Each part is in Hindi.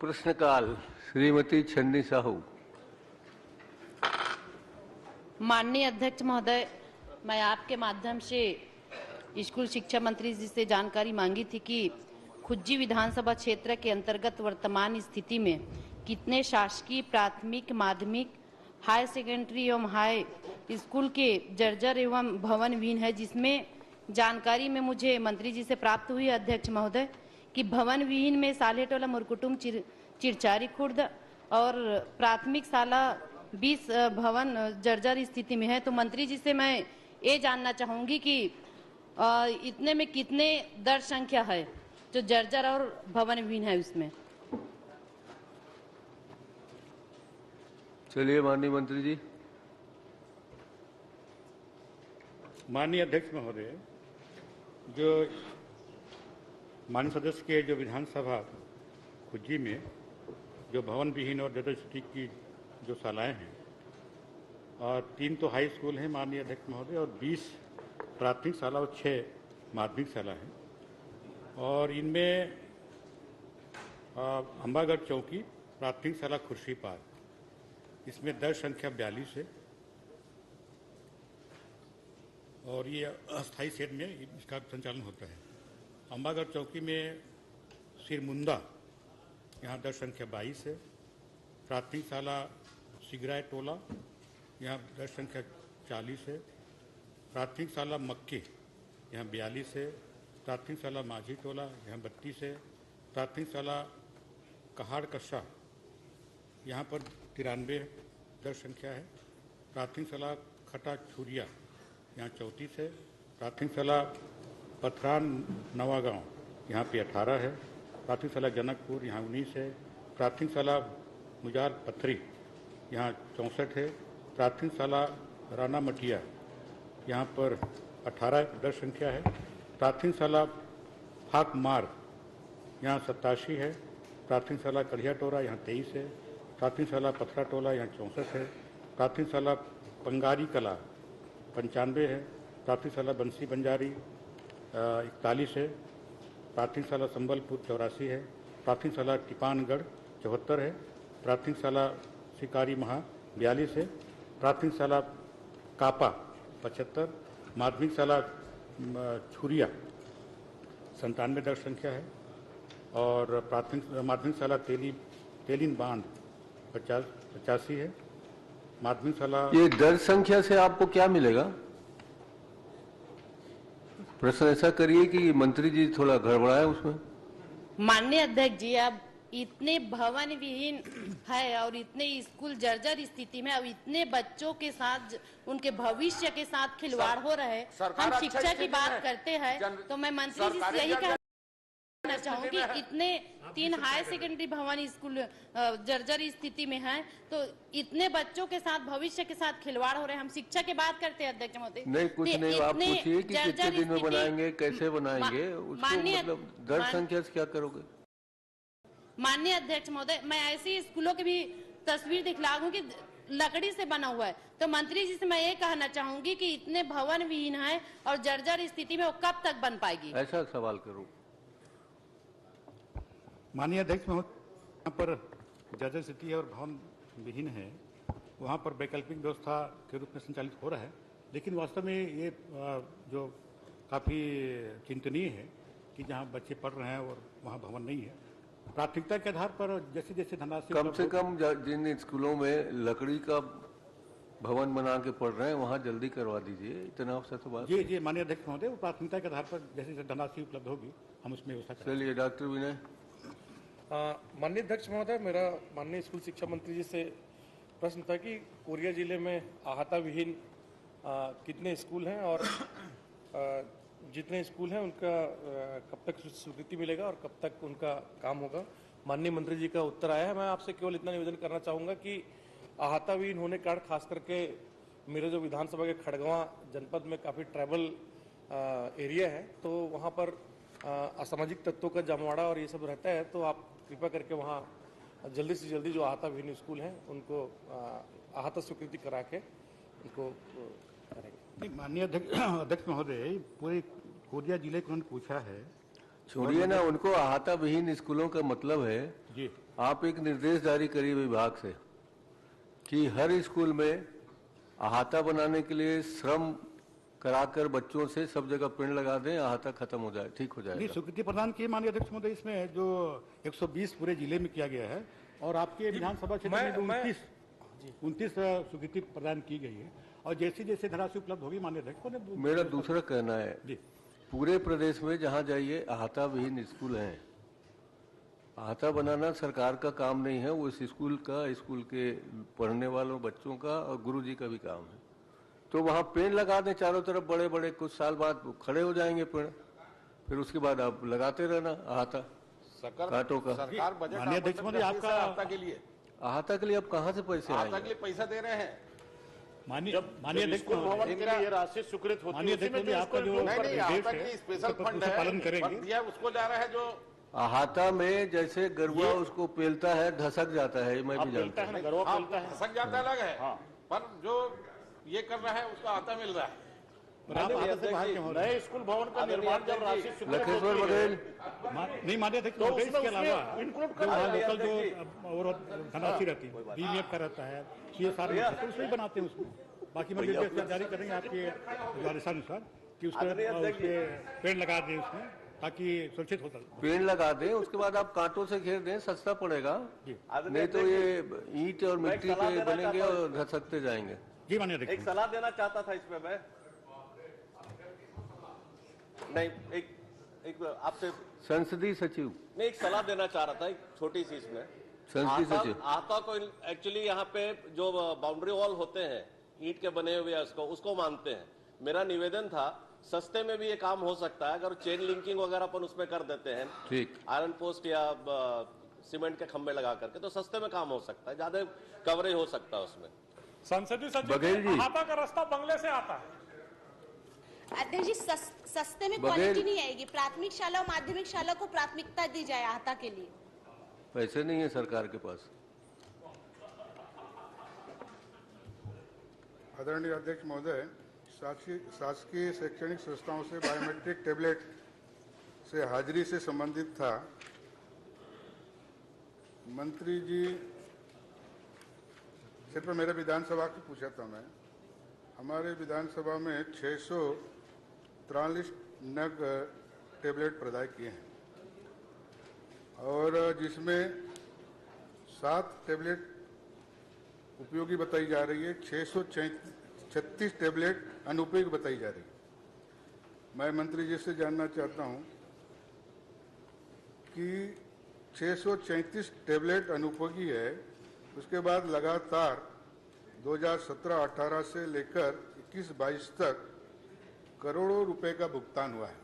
प्रश्नकाल श्रीमती छन्नी साहू। माननीय अध्यक्ष महोदय, मैं आपके माध्यम से स्कूल शिक्षा मंत्री जी से जानकारी मांगी थी कि खुज्जी विधानसभा क्षेत्र के अंतर्गत वर्तमान स्थिति में कितने शासकीय प्राथमिक, माध्यमिक, हाई सेकेंडरी एवं हाई स्कूल के जर्जर एवं भवन विहीन है, जिसमें जानकारी में मुझे मंत्री जी से प्राप्त हुई अध्यक्ष महोदय कि भवन विहीन में सालेटोला, मुरकुटुम, चिरचारी खुर्द और प्राथमिक शाला 20 भवन जर्जर स्थिति में है। तो मंत्री जी से मैं ये जानना चाहूंगी कि इतने में कितने दर संख्या है जो जर्जर और भवन विहीन है उसमें। चलिए माननीय मंत्री जी। माननीय अध्यक्ष महोदय, जो माननीय सदस्य के जो विधानसभा खुज्जी में जो भवन विहीन और जर्जर स्थिति की जो शालाएं हैं और 3 तो हाई स्कूल हैं माननीय अध्यक्ष महोदय और 20 प्राथमिक शाला और 6 माध्यमिक शाला हैं और इनमें अंबागढ़ चौकी प्राथमिक शाला खुर्शीपार, इसमें दर संख्या 42 है और ये अस्थायी शेड में इसका संचालन होता है। अंबागढ़ चौकी में सिरमुंदा, यहाँ दर संख्या 22 है। प्राथमिक शाला सिगराय टोला, यहाँ दर संख्या 40 है। प्राथमिक शाला मक्के, यहाँ 42 है। प्राथमिक शाला माझी टोला, यहाँ 32 है। प्राथमिक शाला कहाड़ कस्सा, यहाँ पर 93 दर संख्या है। प्राथमिक शाला खटा छुरिया, यहाँ 34 है। प्राथमिक शाला पथरान नवागांव, यहाँ पे 18 है। प्राथमिक शाला जनकपुर, यहाँ 19 है। प्राथमिक शाला मुजार पथरी, यहाँ 64 है। प्राथमिक शाला राना मटिया, यहाँ पर 18 दर संख्या है। प्राथमिक शाला फाक मार, यहाँ 87 है। प्राथमिक शाला कलिया टोरा, यहाँ 23 है। प्राथमिक शाला पथरा टोला, यहाँ 64 है। प्राथमिक शाला पंगारी कला 95 है। प्राथमिक शाला बंसी बंजारी 41 है। प्राथमिक शाला संबलपुर 84 है। प्राथमिक शाला टिपानगढ़ 74 है। प्राथमिक शाला शिकारी महा 42 है। प्राथमिक शाला कापा 75। माध्यमिक शाला छुरिया 97 दर संख्या है और माध्यमिक शाला तेलिन बांध 85 है। माध्यमिक शाला। ये दर संख्या से आपको क्या मिलेगा? प्रश्न ऐसा करिए कि मंत्री जी थोड़ा गड़बड़ाए उसमें। माननीय अध्यक्ष जी, अब इतने भवन विहीन है और इतने स्कूल जर्जर स्थिति में, अब इतने बच्चों के साथ, उनके भविष्य के साथ खिलवाड़ हो रहे हैं। हम शिक्षा की बात करते हैं तो मैं मंत्री जी से यही कहना चाहूंगी, इतने 3 हाई सेकेंडरी भवन स्कूल जर्जर स्थिति में हैं, तो इतने बच्चों के साथ, भविष्य के साथ खिलवाड़ हो रहे हैं। हम शिक्षा की बात करते हैं अध्यक्ष महोदय। नहीं, कुछ नहीं, आप पूछिए कि कितने दिन में बनाएंगे, कैसे बनाएंगे, उसको मतलब दर संख्या से क्या करोगे? माननीय अध्यक्ष महोदय, मैं ऐसी स्कूलों की भी तस्वीर दिखलाऊं कि लकड़ी से बना हुआ है। तो मंत्री जी से मैं ये कहना चाहूंगी कि इतने भवन विहीन है और जर्जर स्थिति में वो कब तक बन पाएगी? ऐसा सवाल करो। माननीय अध्यक्ष महोदय, यहाँ पर जर्जर स्थिति है और भवन विहीन है, वहाँ पर वैकल्पिक व्यवस्था के रूप में संचालित हो रहा है। लेकिन वास्तव में ये जो काफ़ी चिंतनीय है कि जहाँ बच्चे पढ़ रहे हैं और वहाँ भवन नहीं है, प्राथमिकता के आधार पर जैसे जैसे धनराशि कम से कम जिन स्कूलों में लकड़ी का भवन बना के पढ़ रहे हैं वहाँ जल्दी करवा दीजिए। इतना अवसर तो बात। जी माननीय अध्यक्ष महोदय, वो प्राथमिकता के आधार पर जैसे जैसे धनराशि उपलब्ध होगी हम उसमें व्यवस्था करेंगे। चलिए डॉक्टर विनय। माननीय अध्यक्ष महोदय, मेरा माननीय स्कूल शिक्षा मंत्री जी से प्रश्न था कि कोरिया जिले में अहाता विहीन कितने स्कूल हैं और जितने स्कूल हैं उनका कब तक स्वीकृति मिलेगा और कब तक उनका काम होगा। माननीय मंत्री जी का उत्तर आया है। मैं आपसे केवल इतना निवेदन करना चाहूँगा कि अहाता विहीन होने के कारण खास करके मेरे जो विधानसभा के खड़गवां जनपद में काफ़ी ट्राइबल एरिया है, तो वहाँ पर असामाजिक तत्वों का जमावड़ा और ये सब रहता है, तो आप कृपा करके वहाँ जल्दी से जल्दी जो अहाता विहीन स्कूल हैं उनको अहाता स्वीकृति करा के उनको करेंगे। माननीय अध्यक्ष महोदय, पूरे कोरिया जिले को उन्होंने पूछा है छोड़िए ना, उनको अहाता विहीन स्कूलों का मतलब है जी आप एक निर्देश जारी करिए विभाग से कि हर स्कूल में अहाता बनाने के लिए श्रम कराकर बच्चों से सब जगह पेड़ लगा दें, अहाता खत्म हो जाए, ठीक हो नहीं, जाएगा। स्वीकृति प्रदान की माननीय अध्यक्ष महोदय, इसमें जो 120 पूरे जिले में किया गया है और आपके विधानसभा क्षेत्र में जो 29 स्वीकृति प्रदान की गई है और जैसे जैसे धनराशि उपलब्ध होगी माननीय अध्यक्ष महोदय। मेरा दूसरा कहना है, जी पूरे प्रदेश में जहां जाइए अहाता विहीन स्कूल हैं। अहाता बनाना सरकार का काम नहीं है, वो इस स्कूल का, स्कूल के पढ़ने वालों बच्चों का और गुरुजी का भी काम है। तो वहां पेड़ लगा दें चारों तरफ बड़े बड़े, कुछ साल बाद खड़े हो जाएंगे पेड़, फिर उसके बाद आप लगाते रहना अहाता कांटों का। सरकार बजट माननीय अध्यक्ष महोदय, आपका अहाता के लिए अब कहां से पैसे अहाता आएंगे? के लिए पैसा दे रहे हैं। माननीय अध्यक्ष स्कूल महोदय, भवन के लिए राशि स्वीकृत होती माननीय अध्यक्ष महोदय, आपका जो नहीं नहीं, अहाता निर्देश के लिए है स्पेशल फंड उसका पालन है, करेंगे। फंड दिया उसको जा रहा है जो अहाता में जैसे गरुआ उसको पेलता है, धसक जाता है, मैं भी जानता हूँ। धसक जाता अलग है, पर जो ये कर रहा है उसका अहाता मिल रहा है। आप अहाता से बाहर क्यों हो रहे हैं? नए स्कूल भवन का निर्माण जब राशि स्वीकृत लखेश्वर होती है, बघेल, नहीं माननीय अध्यक्ष महोदय, इसके अलावा इंक्लूड जो वहाँ लोकल जो और धनराशि रहती है, डीएफ का रहता है, CSR तो उसमें ही बनाते हैं उसमें। बाकी मैं निर्देश जारी करेंगे आपके आदेशानुसार कि उसके पेड़ लगा दें उसमें ताकि सुरक्षित हो सके। पेड़ लगा दें, उसके बाद आप कांटों से घेर दें, सस्ता पड़ेगा। नहीं तो ये ईंट और मिट्टी पे बनेंगे और धसकते जाएंगे। जी माननीय अध्यक्ष, एक सलाह देना चाहता था इसमें मैं, नहीं एक आपसे संसदीय सचिव, मैं एक सलाह देना चाह रहा था, एक छोटी सी इसमें। संसदीय सचिव, आता को एक्चुअली यहाँ पे जो बाउंड्री वॉल होते हैं ईंट के बने हुए, उसको मानते हैं। मेरा निवेदन था सस्ते में भी ये काम हो सकता है, अगर चेन लिंकिंग वगैरह अपन उसमें कर देते हैं, ठीक, आयरन पोस्ट या सीमेंट के खंभे लगा करके, तो सस्ते में काम हो सकता है, ज्यादा कवरेज हो सकता है उसमें। संसदीय बघेल जी, सचिव अहाता का रास्ता बंगले से आता है। अध्यक्ष जी, सस्ते में बघेल। क्वालिटी नहीं आएगी। प्राथमिक शाला और माध्यमिक शाला को प्राथमिकता दी जाए अहाता के लिए। पैसे नहीं है सरकार के पास। आदरणीय अध्यक्ष महोदय, शासकीय शैक्षणिक संस्थाओं से बायोमेट्रिक टेबलेट से हाजिरी से संबंधित था। मंत्री जी सिर्फ मेरे विधानसभा की पूछा था मैं। हमारे विधानसभा में 643 नग टेबलेट प्रदाय किए हैं और जिसमें 7 टेबलेट उपयोगी बताई जा रही है, 636 टेबलेट अनुपयोगी बताई जा रही है। मैं मंत्री जी से जानना चाहता हूं कि 637 टेबलेट अनुपयोगी है, उसके बाद लगातार 2017-18 से लेकर 21-22 तक करोड़ों रुपए का भुगतान हुआ है।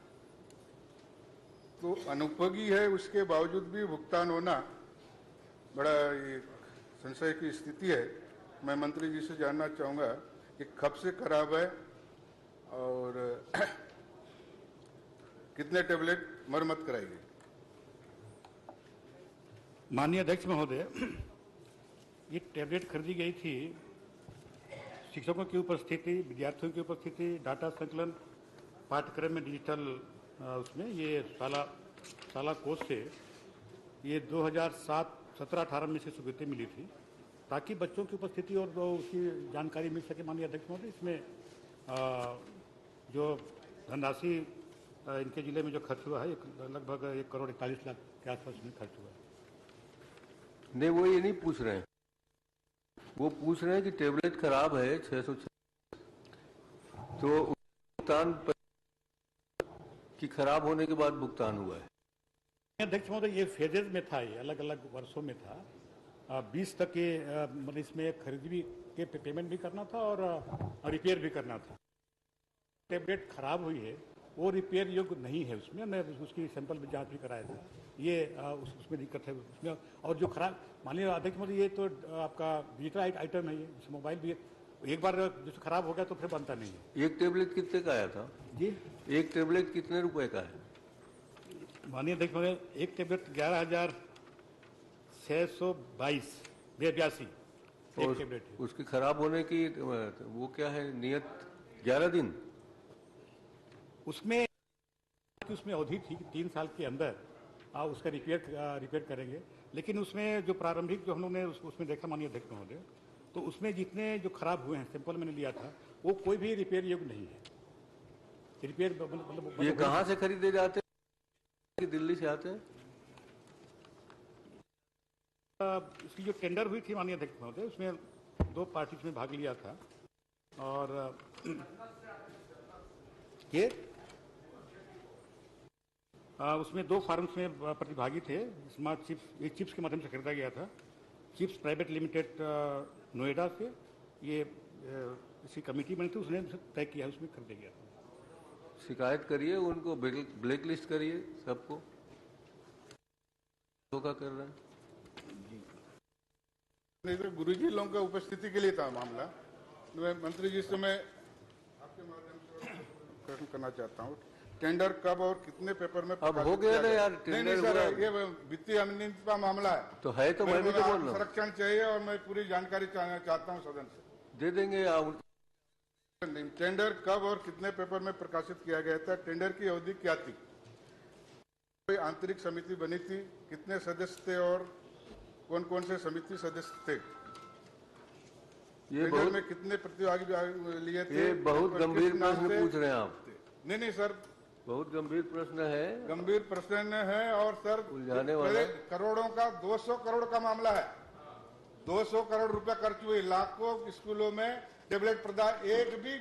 तो अनुपयोगी है, उसके बावजूद भी भुगतान होना बड़ा संशय की स्थिति है। मैं मंत्री जी से जानना चाहूंगा कि कब से खराब है और कितने टेबलेट मरम्मत कराई गई। माननीय अध्यक्ष महोदय, ये टेबलेट खरीदी गई थी शिक्षकों की उपस्थिति, विद्यार्थियों की उपस्थिति, डाटा संकलन, पाठ्यक्रम में डिजिटल उसमें ये शाला कोष से ये 2017-18 में से स्वीकृति मिली थी ताकि बच्चों की उपस्थिति और उसकी जानकारी मिल सके। माननीय अध्यक्ष महोदय, इसमें जो धनराशि इनके जिले में जो खर्च हुआ है लगभग 1,41,00,000 के आसपास में खर्च हुआ है। नहीं, वो ये नहीं पूछ रहे हैं, वो पूछ रहे हैं कि टेबलेट खराब है 606, तो भुगतान कि खराब होने के बाद भुगतान हुआ है। अध्यक्ष महोदय, ये फेजेज में था, ये अलग अलग वर्षों में था। 20 तक के मतलब इसमें खरीद भी के पेमेंट भी करना था और रिपेयर भी करना था। टेबलेट खराब हुई है, वो रिपेयर योग्य नहीं है, उसमें मैं उसकी सैंपल में जांच भी कराया था, ये उसमें दिक्कत है उसमें। और जो खराब, माननीय अध्यक्ष महोदय, ये तो आपका डिजिटल आइटम है, ये मोबाइल भी एक बार जो खराब हो गया तो फिर बनता नहीं है। एक टेबलेट कितने का आया था जी? एक टेबलेट कितने रुपए का है? माननीय अध्यक्ष महोदय, एक टेबलेट 11,682 एक टेबलेट है। उसके खराब होने की वो क्या है नियत? 11 दिन। उसमें कि उसमें अवधि थी कि 3 साल के अंदर उसका रिपेयर करेंगे, लेकिन उसमें जो प्रारंभिक जो हम लोग ने उसमें देखा माननीय अध्यक्ष महोदय, तो उसमें जितने जो खराब हुए हैं सैंपल मैंने लिया था वो कोई भी रिपेयर योग्य नहीं है। रिपेयर मतलब ये कहाँ से खरीदे जाते हैं? दिल्ली से आते हैं? इसकी जो टेंडर हुई थी माननीय अध्यक्ष महोदय, उसमें 2 पार्टी में भाग लिया था और ये उसमें 2 फार्म्स में प्रतिभागी थे। स्मार्ट चिप्स, ये चिप्स के माध्यम से खरीदा गया था। चिप्स प्राइवेट लिमिटेड नोएडा से ये इसी कमेटी बनी थी, उसने तय किया, उसमें खरीदा गया था। शिकायत करिए, उनको ब्लैक लिस्ट करिए, सबको धोखा कर रहे हैं। नहीं तो गुरुजी लोगों का उपस्थिति के लिए था मामला। मैं मंत्री जी से मैं आपके माध्यम से प्रश्न करना चाहता हूँ, टेंडर कब और कितने पेपर में अब हो गया ना यार, नहीं नहीं सर, ये वित्तीय अनियमितता का मामला है तो है, तो मैं भी तो बोल रहा हूँ संरक्षण चाहिए और मैं पूरी जानकारी चाहता हूँ सदन से। दे देंगे आप। टेंडर कब और कितने पेपर में प्रकाशित किया गया था? टेंडर की अवधि क्या थी? कोई आंतरिक समिति बनी थी? कितने सदस्य थे और कौन कौन से समिति सदस्य थे? ये बहुत में कितने प्रतिभागी लिए थे? ये बहुत गंभीर प्रश्न पूछ रहे हैं आप। नहीं सर, बहुत गंभीर प्रश्न है, गंभीर प्रश्न है और सर उलझाने वाला करोड़ों का 200 करोड़ का मामला है। 200 करोड़ रुपया खर्च हुए, लाखों स्कूलों में टेबलेट प्रदान, एक भी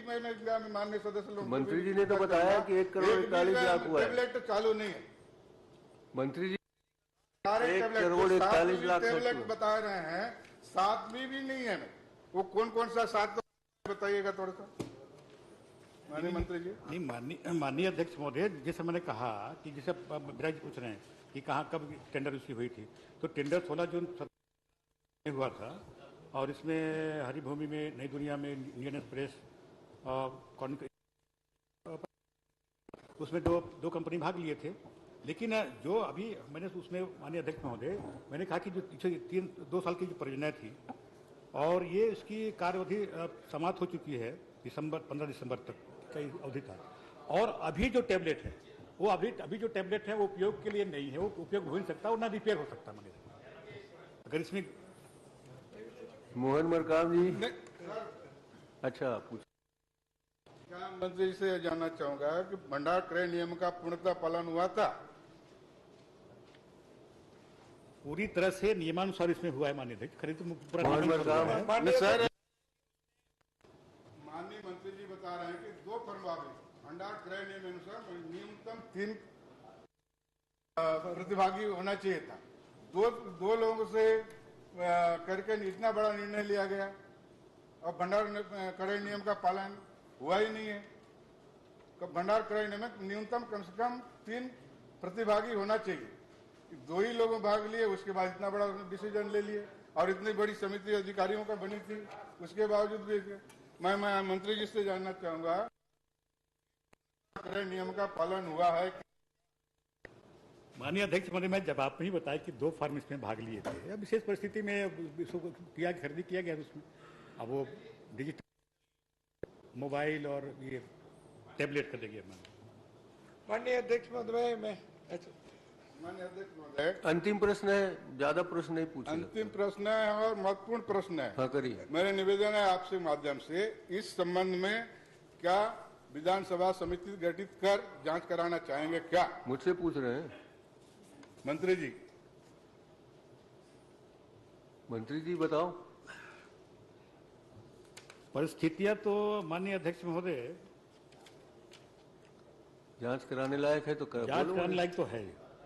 माननीय सदस्य लोग, मंत्री जी ने तो बताया कि 1 करोड़ 41 लाख हुआ है। टेबलेट चालू नहीं है मंत्री जी, सारे 1 करोड़ 41 लाख टेबलेट बता रहे हैं, 7वीं भी नहीं है। वो कौन कौन सा 7 बताइएगा थोड़ा सा माननीय मंत्री जी। नहीं माननीय अध्यक्ष महोदय, जैसे मैंने कहा कि जैसे विराज पूछ रहे हैं कि कहाँ कब टेंडर उसकी हुई थी, तो टेंडर 16 जून हुआ था और इसमें हरिभूमि में, नई दुनिया में, इंडियन एक्सप्रेस उसमें दो कंपनी भाग लिए थे। लेकिन जो अभी मैंने उसमें माननीय अध्यक्ष महोदय मैंने कहा कि जो 2 साल की जो परियोजना थी और ये इसकी कार्यावधि समाप्त हो चुकी है, 15 दिसंबर तक का अवधि था। और अभी जो टैबलेट है वो अभी जो टैबलेट है वो उपयोग के लिए नहीं है, वो उपयोग हो नहीं सकता और ना रिपेयर हो सकता। मैंने अगर इसमें मोहन मरकाम जी, अच्छा पूछ। क्या मंत्री जी से जानना चाहूंगा कि भंडार क्रय नियम का पूर्णतः पालन हुआ था? पूरी तरह से नियमानुसार इसमें हुआ है माननीय अध्यक्ष। खरीद पूरा मोहन मरकाम सर, माननीय मंत्री जी बता रहे हैं कि 2 प्रभावी भंडार क्रय नियम अनुसार न्यूनतम 3 प्रतिभागी होना चाहिए था। दो लोगों से करके इतना बड़ा निर्णय लिया गया और भंडार क्रय नियम का पालन हुआ ही नहीं है। भंडार क्रय नियम में न्यूनतम कम से कम 3 प्रतिभागी होना चाहिए। 2 ही लोगों भाग लिए, उसके बाद इतना बड़ा डिसीजन ले लिए और इतनी बड़ी समिति अधिकारियों का बनी थी, उसके बावजूद भी मैं मंत्री जी से जानना चाहूंगा क्रय नियम का पालन हुआ है? माननीय अध्यक्ष महोदय, मैं जवाब में ही बताया कि 2 फर्म इसमें भाग लिए थे। अब विशेष परिस्थिति में खरीदी किया गया उसमें। अब वो डिजिटल मोबाइल और ये टैबलेट कर दिया। माननीय अध्यक्ष महोदय, माननीय अध्यक्ष महोदय, अंतिम प्रश्न है, ज्यादा प्रश्न नहीं पूछिए। अंतिम प्रश्न है और महत्वपूर्ण प्रश्न है। हाँ करिए। मेरा निवेदन है आपसे माध्यम से, इस संबंध में क्या विधानसभा समिति गठित कर जांच कराना चाहेंगे क्या? मुझसे पूछ रहे हैं मंत्री जी। मंत्री जी बताओ। परिस्थितियां तो माननीय अध्यक्ष महोदय जांच कराने लायक है तो जांच कराने लायक तो है।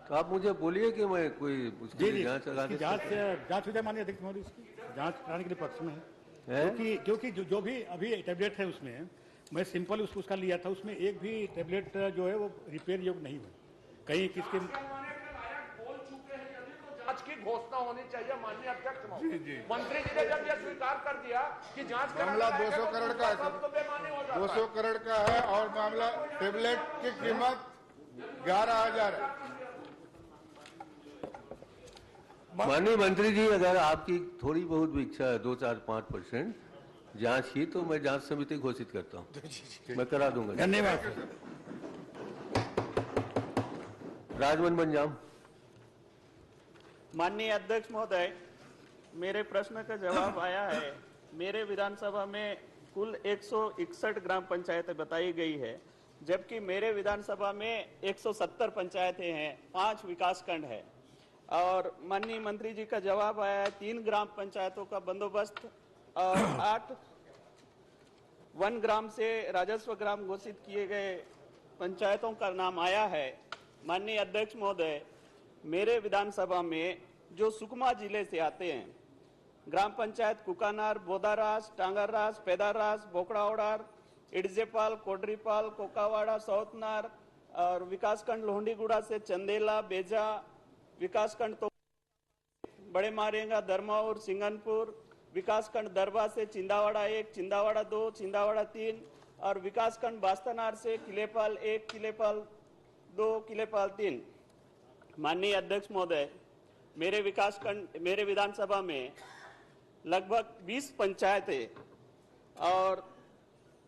तो आप मुझे बोलिए कि मैं कोई उसकी जांच करा के जांच हो जाए माननीय अध्यक्ष महोदय। इसकी जांच कराने के लिए पक्ष में है, क्योंकि जो भी अभी टैबलेट है उसमें मैं सिंपल उसका लिया था, उसमें एक भी टैबलेट जो है वो रिपेयर योग्य नहीं हुआ। कहीं किसके जांच की घोषणा होनी चाहिए माननीय अध्यक्ष महोदय। मंत्री जी ने जब यह स्वीकार कर दिया कि जांच मामला 200 करोड़ का है, तो बेमानी हो जाता 200 करोड़ का है और मामला टेबलेट की कीमत 11,000 है। माननीय मंत्री जी, अगर आपकी थोड़ी बहुत भी इच्छा है 2, 4, 5% जांच की, तो मैं जांच समिति घोषित करता हूं, मैं करा दूंगा। धन्यवाद। राजमन बंजाम। माननीय अध्यक्ष महोदय, मेरे प्रश्न का जवाब आया है। मेरे विधानसभा में कुल 161 ग्राम पंचायतें बताई गई है, जबकि मेरे विधानसभा में 170 पंचायतें हैं, 5 विकासखंड है। और माननीय मंत्री जी का जवाब आया है 3 ग्राम पंचायतों का बंदोबस्त और 8 वन ग्राम से राजस्व ग्राम घोषित किए गए पंचायतों का नाम आया है। माननीय अध्यक्ष महोदय, मेरे विधानसभा में जो सुकमा जिले से आते हैं, ग्राम पंचायत कुकानार, बोदारास, टांगररास, पेदारास, बोकड़ाओडार, इडजेपाल, कोडरीपाल, कोकावाड़ा, सौतनार और विकासखंड लोहंडीगुड़ा से चंदेला, बेजा, विकासखंड तो बड़े मारेंगा, दरमाउर, सिंगनपुर, विकासखंड दरबा से चिंदावाड़ा 1, चिंदावाड़ा 2, चिंदावाड़ा 3 और विकासखंड बास्तनार से किलेपाल 1, किलेपाल 2, किलेपाल 3। माननीय अध्यक्ष महोदय, मेरे विधानसभा में लगभग 20 पंचायतें और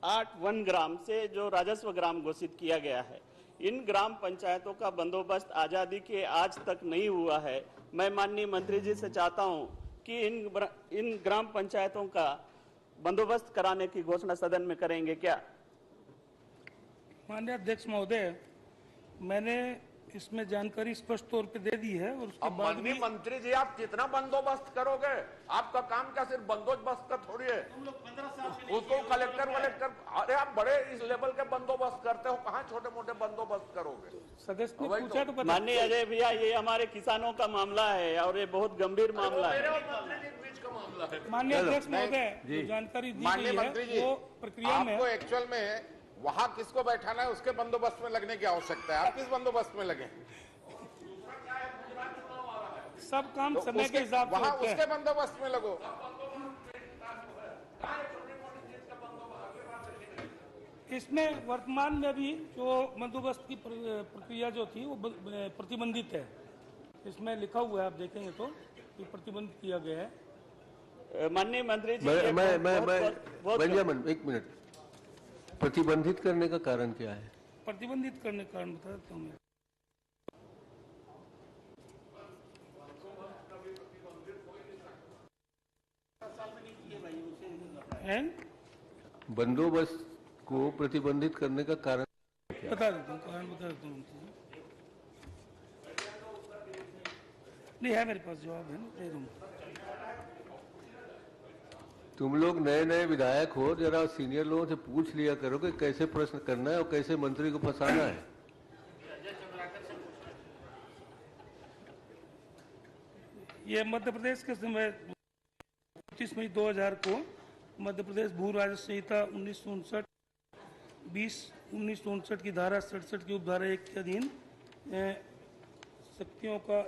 8 वन ग्राम से जो राजस्व ग्राम घोषित किया गया है। इन ग्राम पंचायतों का बंदोबस्त आजादी के आज तक नहीं हुआ है। मैं माननीय मंत्री जी से चाहता हूं कि इन ग्राम पंचायतों का बंदोबस्त कराने की घोषणा सदन में करेंगे क्या? माननीय अध्यक्ष महोदय, मैंने इसमें जानकारी स्पष्ट तौर पे दे दी है। और उसके बाद माननीय मंत्री जी, आप कितना बंदोबस्त करोगे? आपका काम क्या सिर्फ बंदोबस्त का थोड़ी है? उसको कलेक्टर वलेक्टर, अरे आप बड़े इस लेवल के बंदोबस्त करते हो, कहाँ छोटे मोटे बंदोबस्त करोगे? सदस्य ने पूछा तो माननीय अजय भैया, ये हमारे किसानों का मामला है और ये बहुत गंभीर मामला है। माननीय अध्यक्ष महोदय, जानकारी दी गई है वो प्रक्रिया में। आपको एक्चुअल में वहां किसको बैठाना है उसके बंदोबस्त में लगने की आवश्यकता है। आप किस बंदोबस्त में लगे? सब काम समय के हिसाब से वहां उसके बंदोबस्त में लगो। इसमें वर्तमान में भी जो बंदोबस्त की प्रक्रिया जो थी वो प्रतिबंधित है। इसमें लिखा हुआ है, आप देखेंगे तो प्रतिबंधित किया गया है। माननीय मंत्री जी, बेंजामिन, एक मिनट, प्रतिबंधित करने का कारण क्या है? प्रतिबंधित करने का कारण बता देता हूँ मैं। बंदोबस्त को प्रतिबंधित करने का कारण क्या? बता देता हूँ, कारण बता देता हूँ। नहीं है मेरे पास, जवाब है ना, दे दूंगा। तुम लोग नए नए विधायक हो, जरा सीनियर लोगों से पूछ लिया करो कि कैसे प्रश्न करना है और कैसे मंत्री को फंसाना है। ये मध्य प्रदेश के समय 25 मई 2000 को मध्य प्रदेश भू राजस्व संहिता 1959 की धारा 67 की उपधारा 1 के अधीन शक्तियों का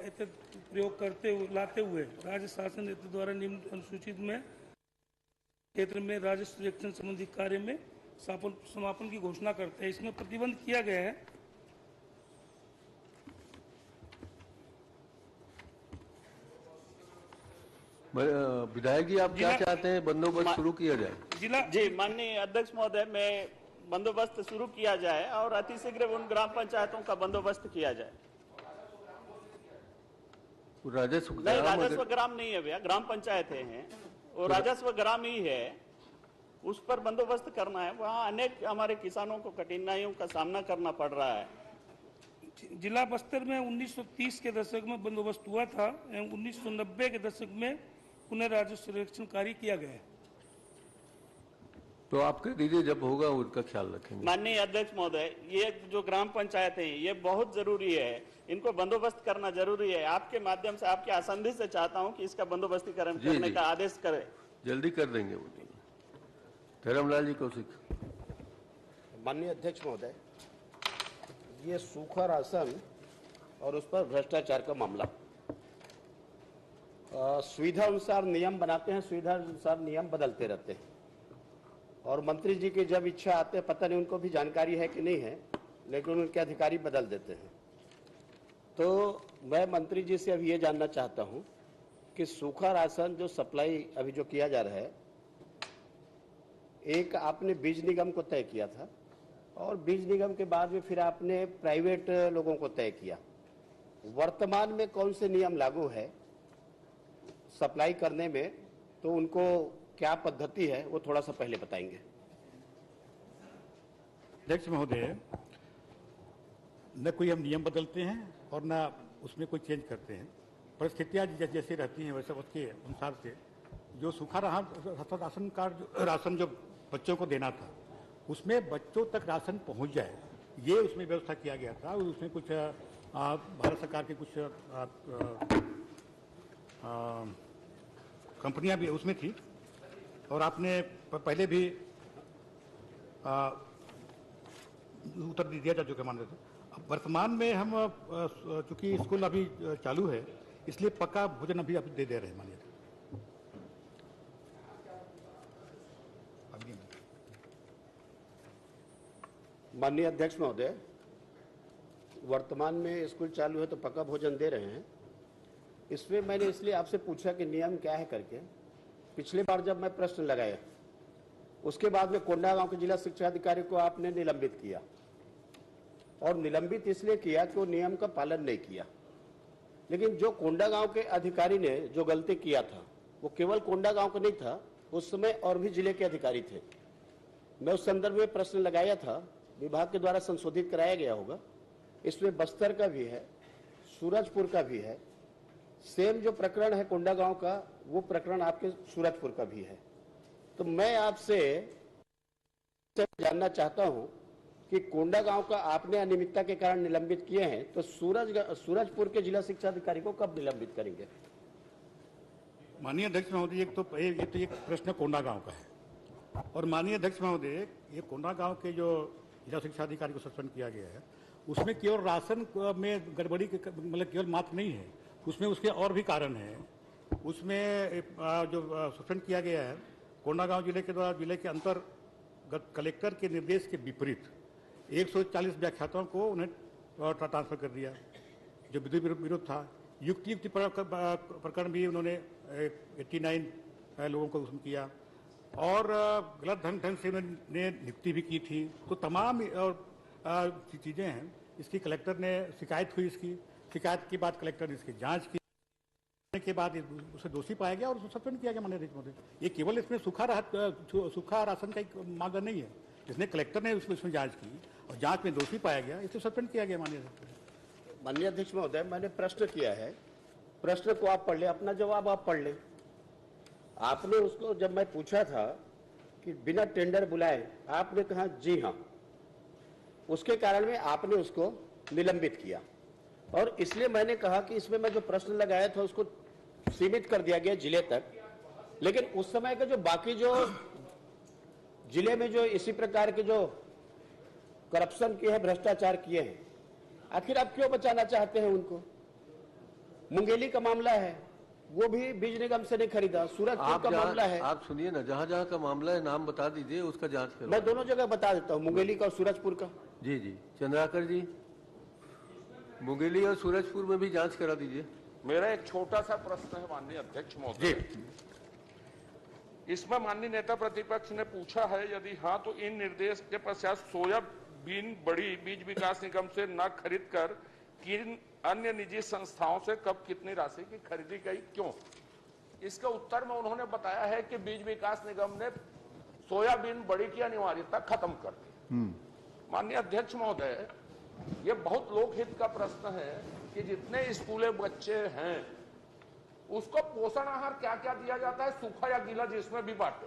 प्रयोग लाते हुए राज्य शासन द्वारा निम्न अनुसूचित में क्षेत्र में राजस्व सर्वेक्षण संबंधी कार्य में समापन की घोषणा करते हैं। इसमें प्रतिबंध किया गया है विधायक जी, आप क्या चाहते हैं? बंदोबस्त शुरू किया जाए? जी माननीय अध्यक्ष महोदय, मैं बंदोबस्त शुरू किया जाए और अतिशीघ्र उन ग्राम पंचायतों का बंदोबस्त किया जाए। राजस्व ग्राम नहीं है भैया, ग्राम पंचायतें हैं और राजस्व ग्राम ही है, उस पर बंदोबस्त करना है। वहाँ अनेक हमारे किसानों को कठिनाइयों का सामना करना पड़ रहा है। जिला बस्तर में 1930 के दशक में बंदोबस्त हुआ था एवं 1990 के दशक में पुनः राजस्व सर्वेक्षण कार्य किया गया है। तो आप कह दीजिए, जब होगा उनका ख्याल रखेंगे। माननीय अध्यक्ष महोदय, ये जो ग्राम पंचायतें हैं ये बहुत जरूरी है, इनको बंदोबस्त करना जरूरी है। आपके माध्यम से, आपके आसंदी से चाहता हूं कि इसका बंदोबस्तीकरण करने का आदेश करें। जल्दी कर देंगे। धर्मलाल जी कौशिक। माननीय अध्यक्ष महोदय, ये सूखा राशन और उस पर भ्रष्टाचार का मामला, सुविधा अनुसार नियम बनाते हैं, सुविधा अनुसार नियम बदलते रहते हैं और मंत्री जी की जब इच्छा आते हैं, पता नहीं उनको भी जानकारी है कि नहीं है, लेकिन उनके अधिकारी बदल देते हैं। तो मैं मंत्री जी से अभी ये जानना चाहता हूं कि सूखा राशन जो सप्लाई अभी जो किया जा रहा है, एक आपने बीज निगम को तय किया था और बीज निगम के बाद में फिर आपने प्राइवेट लोगों को तय किया। वर्तमान में कौन से नियम लागू है सप्लाई करने में, तो उनको क्या पद्धति है वो थोड़ा सा पहले बताएंगे। अध्यक्ष महोदय, न कोई हम नियम बदलते हैं और न उसमें कोई चेंज करते हैं। परिस्थितियाँ जैसे रहती हैं वैसे उसके अनुसार से जो सूखा राशन कार्ड राशन जो बच्चों को देना था उसमें बच्चों तक राशन पहुंच जाए, ये उसमें व्यवस्था किया गया था। और उसमें कुछ भारत सरकार की कुछ कंपनियां भी उसमें थी और आपने पहले भी उत्तर दिया जा चुका मान रहे थे। अब वर्तमान में हम चूंकि स्कूल अभी चालू है इसलिए पक्का भोजन अभी दे रहे हैं मानिए। माननीय अध्यक्ष महोदय, वर्तमान में स्कूल चालू है तो पक्का भोजन दे रहे हैं। इसमें मैंने इसलिए आपसे पूछा कि नियम क्या है करके। पिछली बार जब मैं प्रश्न लगाया उसके बाद में कोंडागांव के जिला शिक्षा अधिकारी को आपने निलंबित किया, और निलंबित इसलिए किया कि वो नियम का पालन नहीं किया। लेकिन जो कोंडागांव के अधिकारी ने जो गलती किया था वो केवल कोंडागांव का नहीं था, उस समय और भी जिले के अधिकारी थे। मैं उस संदर्भ में प्रश्न लगाया था, विभाग के द्वारा संशोधित कराया गया होगा। इसमें बस्तर का भी है, सूरजपुर का भी है। सेम जो प्रकरण है कोंडागांव का, वो प्रकरण आपके सूरजपुर का भी है। तो मैं आपसे जानना चाहता हूं कि कोंडागांव का आपने अनियमितता के कारण निलंबित किए हैं, तो सूरजपुर के जिला शिक्षा अधिकारी को कब निलंबित करेंगे? माननीय अध्यक्ष महोदय, ये तो एक प्रश्न कोंडागांव का है। और माननीय अध्यक्ष महोदय, ये कोंडागांव के जो जिला शिक्षा अधिकारी को सस्पेंड किया गया है उसमें केवल राशन में गड़बड़ी मतलब केवल मात्र नहीं है, उसमें उसके और भी कारण हैं। उसमें जो सस्पेंड किया गया है कोंडागांव जिले के द्वारा जिले के अंतर्गत कलेक्टर के निर्देश के विपरीत 140 व्याख्याताओं को उन्हें ट्रांसफर कर दिया, जो विरोध था। युक्ति प्रकरण भी उन्होंने 89 लोगों को उसमें किया, और गलत ढंग से उन्होंने नियुक्ति भी की थी। तो तमाम चीज़ें हैं। इसकी कलेक्टर ने शिकायत हुई, इसकी शिकायत के बाद कलेक्टर ने इसकी जांच की के बाद उसे दोषी पाया गया और उसको सस्पेंड किया गया। माननीय अध्यक्ष महोदय, ये केवल इसमें सूखा राशन का एक मामला नहीं है, इसने कलेक्टर ने उसमें जांच की और जांच में दोषी पाया गया, इसको सस्पेंड किया गया। माननीय अध्यक्ष महोदय, मैंने प्रश्न किया है, प्रश्न को आप पढ़ ले, अपना जवाब आप पढ़ ले। आपने उसको जब मैं पूछा था कि बिना टेंडर बुलाए, आपने कहा जी हाँ, उसके कारण में आपने उसको निलंबित किया। और इसलिए मैंने कहा कि इसमें मैं जो प्रश्न लगाया था उसको सीमित कर दिया गया जिले तक, लेकिन उस समय के जो बाकी जो जिले में जो इसी प्रकार के जो करप्शन किए हैं, भ्रष्टाचार किए हैं, आखिर आप क्यों बचाना चाहते हैं उनको? मुंगेली का मामला है, वो भी बीज निगम से नहीं खरीदा। सूरजपुर का मामला है, आप सुनिए ना, जहाँ जहाँ का मामला है नाम बता दीजिए, उसका जांच करो। मैं दोनों जगह बता देता हूँ, मुंगेली का और सूरजपुर का। जी जी, चंद्राकर जी, मुंगेली और सूरजपुर में भी जांच करा दीजिए। मेरा एक छोटा सा प्रश्न है माननीय अध्यक्ष महोदय। इसमें माननीय नेता प्रतिपक्ष ने पूछा है, यदि हाँ तो इन निर्देश के पश्चात सोयाबीन बड़ी बीज विकास निगम से न खरीद कर किन अन्य निजी संस्थाओं से कब कितनी राशि की खरीदी गई, क्यों? इसके उत्तर में उन्होंने बताया है कि बीज विकास निगम ने सोयाबीन बड़ी की अनिवार्यता खत्म कर दी। माननीय अध्यक्ष महोदय, ये बहुत लोकहित का प्रश्न है कि जितने स्कूले बच्चे हैं उसको पोषण आहार क्या क्या दिया जाता है, सूखा या गीला, जिसमें भी बांटे,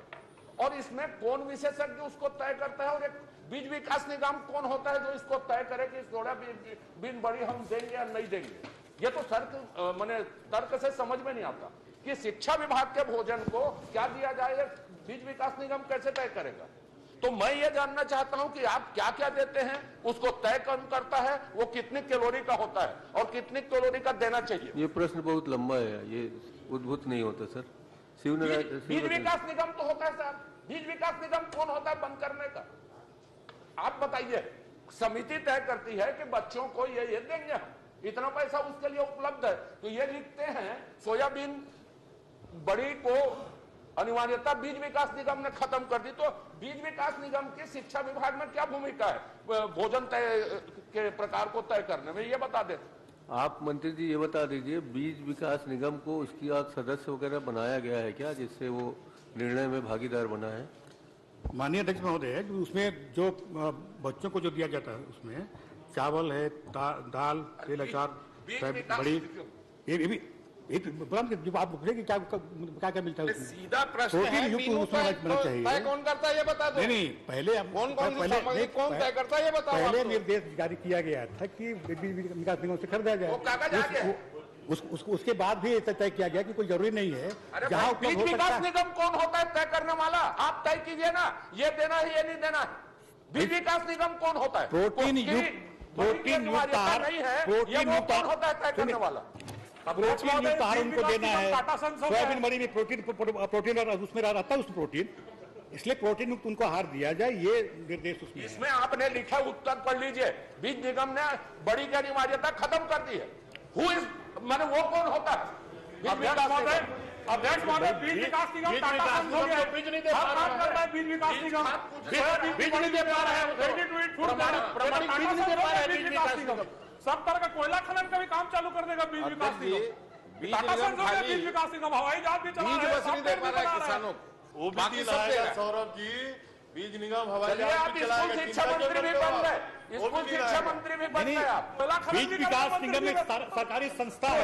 और इसमें कौन विशेषज्ञ उसको तय करता है, और एक बीज विकास निगम कौन होता है जो इसको तय करे कि सोयाबीन बड़ी हम देंगे या नहीं देंगे? ये तो तर्क से समझ में नहीं आता कि शिक्षा विभाग के भोजन को क्या दिया जाए, बीज विकास निगम कैसे तय करेगा? तो मैं ये जानना चाहता हूं कि आप क्या क्या देते हैं, उसको तय कौन करता है, वो कितनी कैलोरी का होता है और कितनी कैलोरी का देना चाहिए? ये प्रश्न बहुत लंबा है, ये उद्भूत नहीं होता सर। बीज विकास निगम तो होता है सर, बीज विकास निगम कौन होता है बंद करने का? आप बताइए। समिति तय करती है कि बच्चों को ये देंगे, हम इतना पैसा उसके लिए उपलब्ध है, तो ये लिखते हैं सोयाबीन बड़ी को अनिवार्यता बीज विकास निगम ने खत्म कर दी। तो बीज विकास निगम की शिक्षा विभाग में क्या भूमिका है भोजन तय के प्रकार को तय करने में, ये बता दें। आप मंत्री जी ये बता दीजिए, बीज विकास निगम को उसकी आज सदस्य वगैरह बनाया गया है क्या, जिससे वो निर्णय में भागीदार बना है? माननीय अध्यक्ष महोदय, उसमें जो बच्चों को जो दिया जाता है उसमें चावल है, दाल, तेल, अचार, बड़ी, ये भी जो आप पूछे क्या क्या मिलता है, सीधा प्रश्न है, तय कौन करता है ये बता दो। नहीं, पहले कौन तय करता है ये बताओ। पहले निर्देश जारी किया गया था कि विकास निगम से खरीदा जाए, उसके बाद भी तय किया गया कि कोई जरूरी नहीं है। जहाँ बीज विकास निगम कौन होता है तय करने वाला? आप तय कीजिए ना, ये देना है ये नहीं देना है। बीज विकास निगम कौन होता है? प्रोटीन युक्त आहार नहीं है, ये वो कौन होता है तय करने वाला? प्रोटीन युक्त आहार उनको देना है। सोयाबीन बड़ी में प्रोटीन और उसमें रहता है उसमें प्रोटीन, इसलिए प्रोटीन युक्त उनको आहार दिया जाए, ये निर्देश उसमें। इसमें आपने लिखा, उत्तर पढ़ लीजिए। बीज निगम ने बड़ी की अनिवार्यता खत्म कर दी है। माने वो कौन होता है? अध्यक्ष महोदय, बीज विकास निगम टाटा संघ हो गया, बीज नहीं दे पा रहा है, बीज विकास निगम बीज नहीं दे पा रहा है, प्रमाणिक बीज नहीं दे पा रहा है बीज विकास निगम। सब तरह का कोयला खनन का भी काम चालू कर देगा बीज विकास निगम। टाटा संघ हो गया बीज विकास निगम, हवाई जहाज भी चला रहा है, बीज नहीं दे पा रहा है किसानों को। वो भी दिलाएगा सौरभ जी, बीज निगम हवाई जहाज भी चलाएगा। शिक्षा मंत्री भी बन गए, स्कूल शिक्षा मंत्री भी बन गए आप। बीज विकास निगम एक सरकारी संस्था है,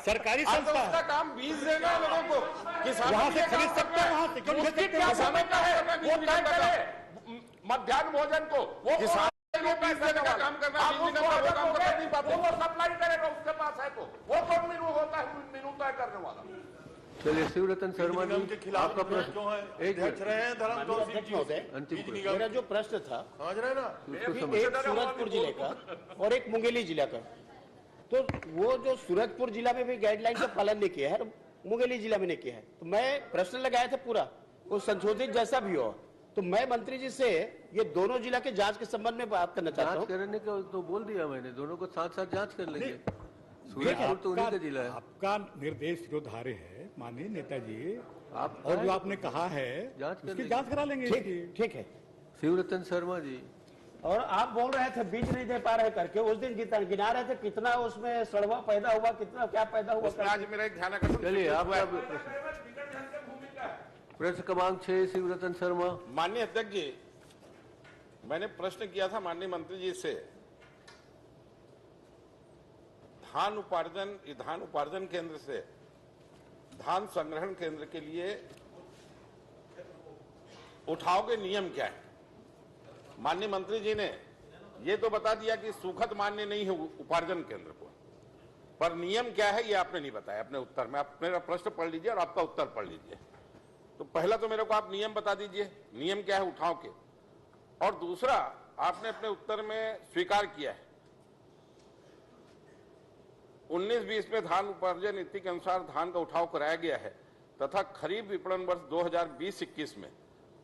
सरकारी संस्था उसका काम बीज देना लोगों को, वहाँ से खरीद सकते हैं, वहाँ से उसकी क्या भूमिका है? वो तय करे मध्याह्न भोजन को, वो किसान बीज देने का काम करना, आप उसको काम कर नहीं पाते, वो सप्लाई करेगा उसके पास है तो वो कौन मीनू होता है? मीनू तय करने वाला। चलिए, शिवरतन शर्मा जी, आपका प्रश्न। एक मेरा जो प्रश्न था, एक सूरजपुर जिले का और एक मुंगेली जिला का, तो वो जो सूरजपुर जिला में भी गाइडलाइन का पालन नहीं किया है, मुंगेली जिला में नहीं किया है, तो मैं प्रश्न लगाया था पूरा, वो संशोधित जैसा भी हो, तो मैं मंत्री जी से ये दोनों जिला के जांच के संबंध में बात करना चाहता हूँ। जांच करने का तो बोल दिया मैंने, दोनों को साथ साथ जांच कर लेंगे। सूरजपुर तो उन्हीं का जिला है। आपका निर्देश जो धारे है माननीय नेताजी, आप और जो आपने कहा है उसकी जांच करा लेंगे। ठीक है शिवरतन शर्मा जी, और आप बोल रहे थे बीज नहीं दे पा रहे करके, उस दिन गिना रहे थे कितना उसमें सड़वा पैदा हुआ, कितना क्या पैदा हुआ। आज मेरा एक ध्यान आकर्षण। चलिए, आपका प्रश्न क्रमांक 6, शिवरतन शर्मा। माननीय अध्यक्ष जी, मैंने प्रश्न किया था माननीय मंत्री जी से, धान उपार्जन केंद्र से धान संग्रहण केंद्र के लिए उठाव के नियम क्या है? माननीय मंत्री जी ने ये तो बता दिया कि सुखद मान्य नहीं है उपार्जन केंद्र को, पर नियम क्या है ये आपने नहीं बताया अपने उत्तर में। आप मेरा प्रश्न पढ़ लीजिए और आपका उत्तर पढ़ लीजिए। तो पहला तो मेरे को आप नियम बता दीजिए, नियम क्या है उठाव के, और दूसरा आपने अपने उत्तर में स्वीकार किया है 19-20 में धान उपार्जन नीति के अनुसार धान का उठाव कराया गया है तथा खरीफ विपणन वर्ष 2020-21 में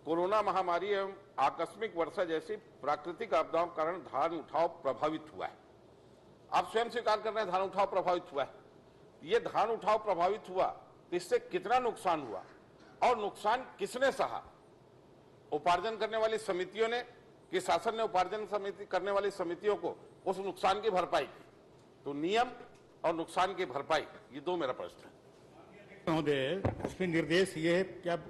कोरोना महामारी एवं आकस्मिक वर्षा जैसी प्राकृतिक आपदाओं के कारण धान उठाव प्रभावित हुआ है। आप स्वयं स्वीकार कर रहे हैं धान उठाव प्रभावित हुआ है। ये धान उठाव प्रभावित हुआ तो इससे कितना नुकसान हुआ और नुकसान किसने सहा? उपार्जन करने वाली समितियों ने कि शासन ने उपार्जन करने वाली समितियों को उस नुकसान की भरपाई की? तो नियम और नुकसान की भरपाई, ये दो मेरा प्रश्न है। महोदय, इसमें निर्देश ये है कि अब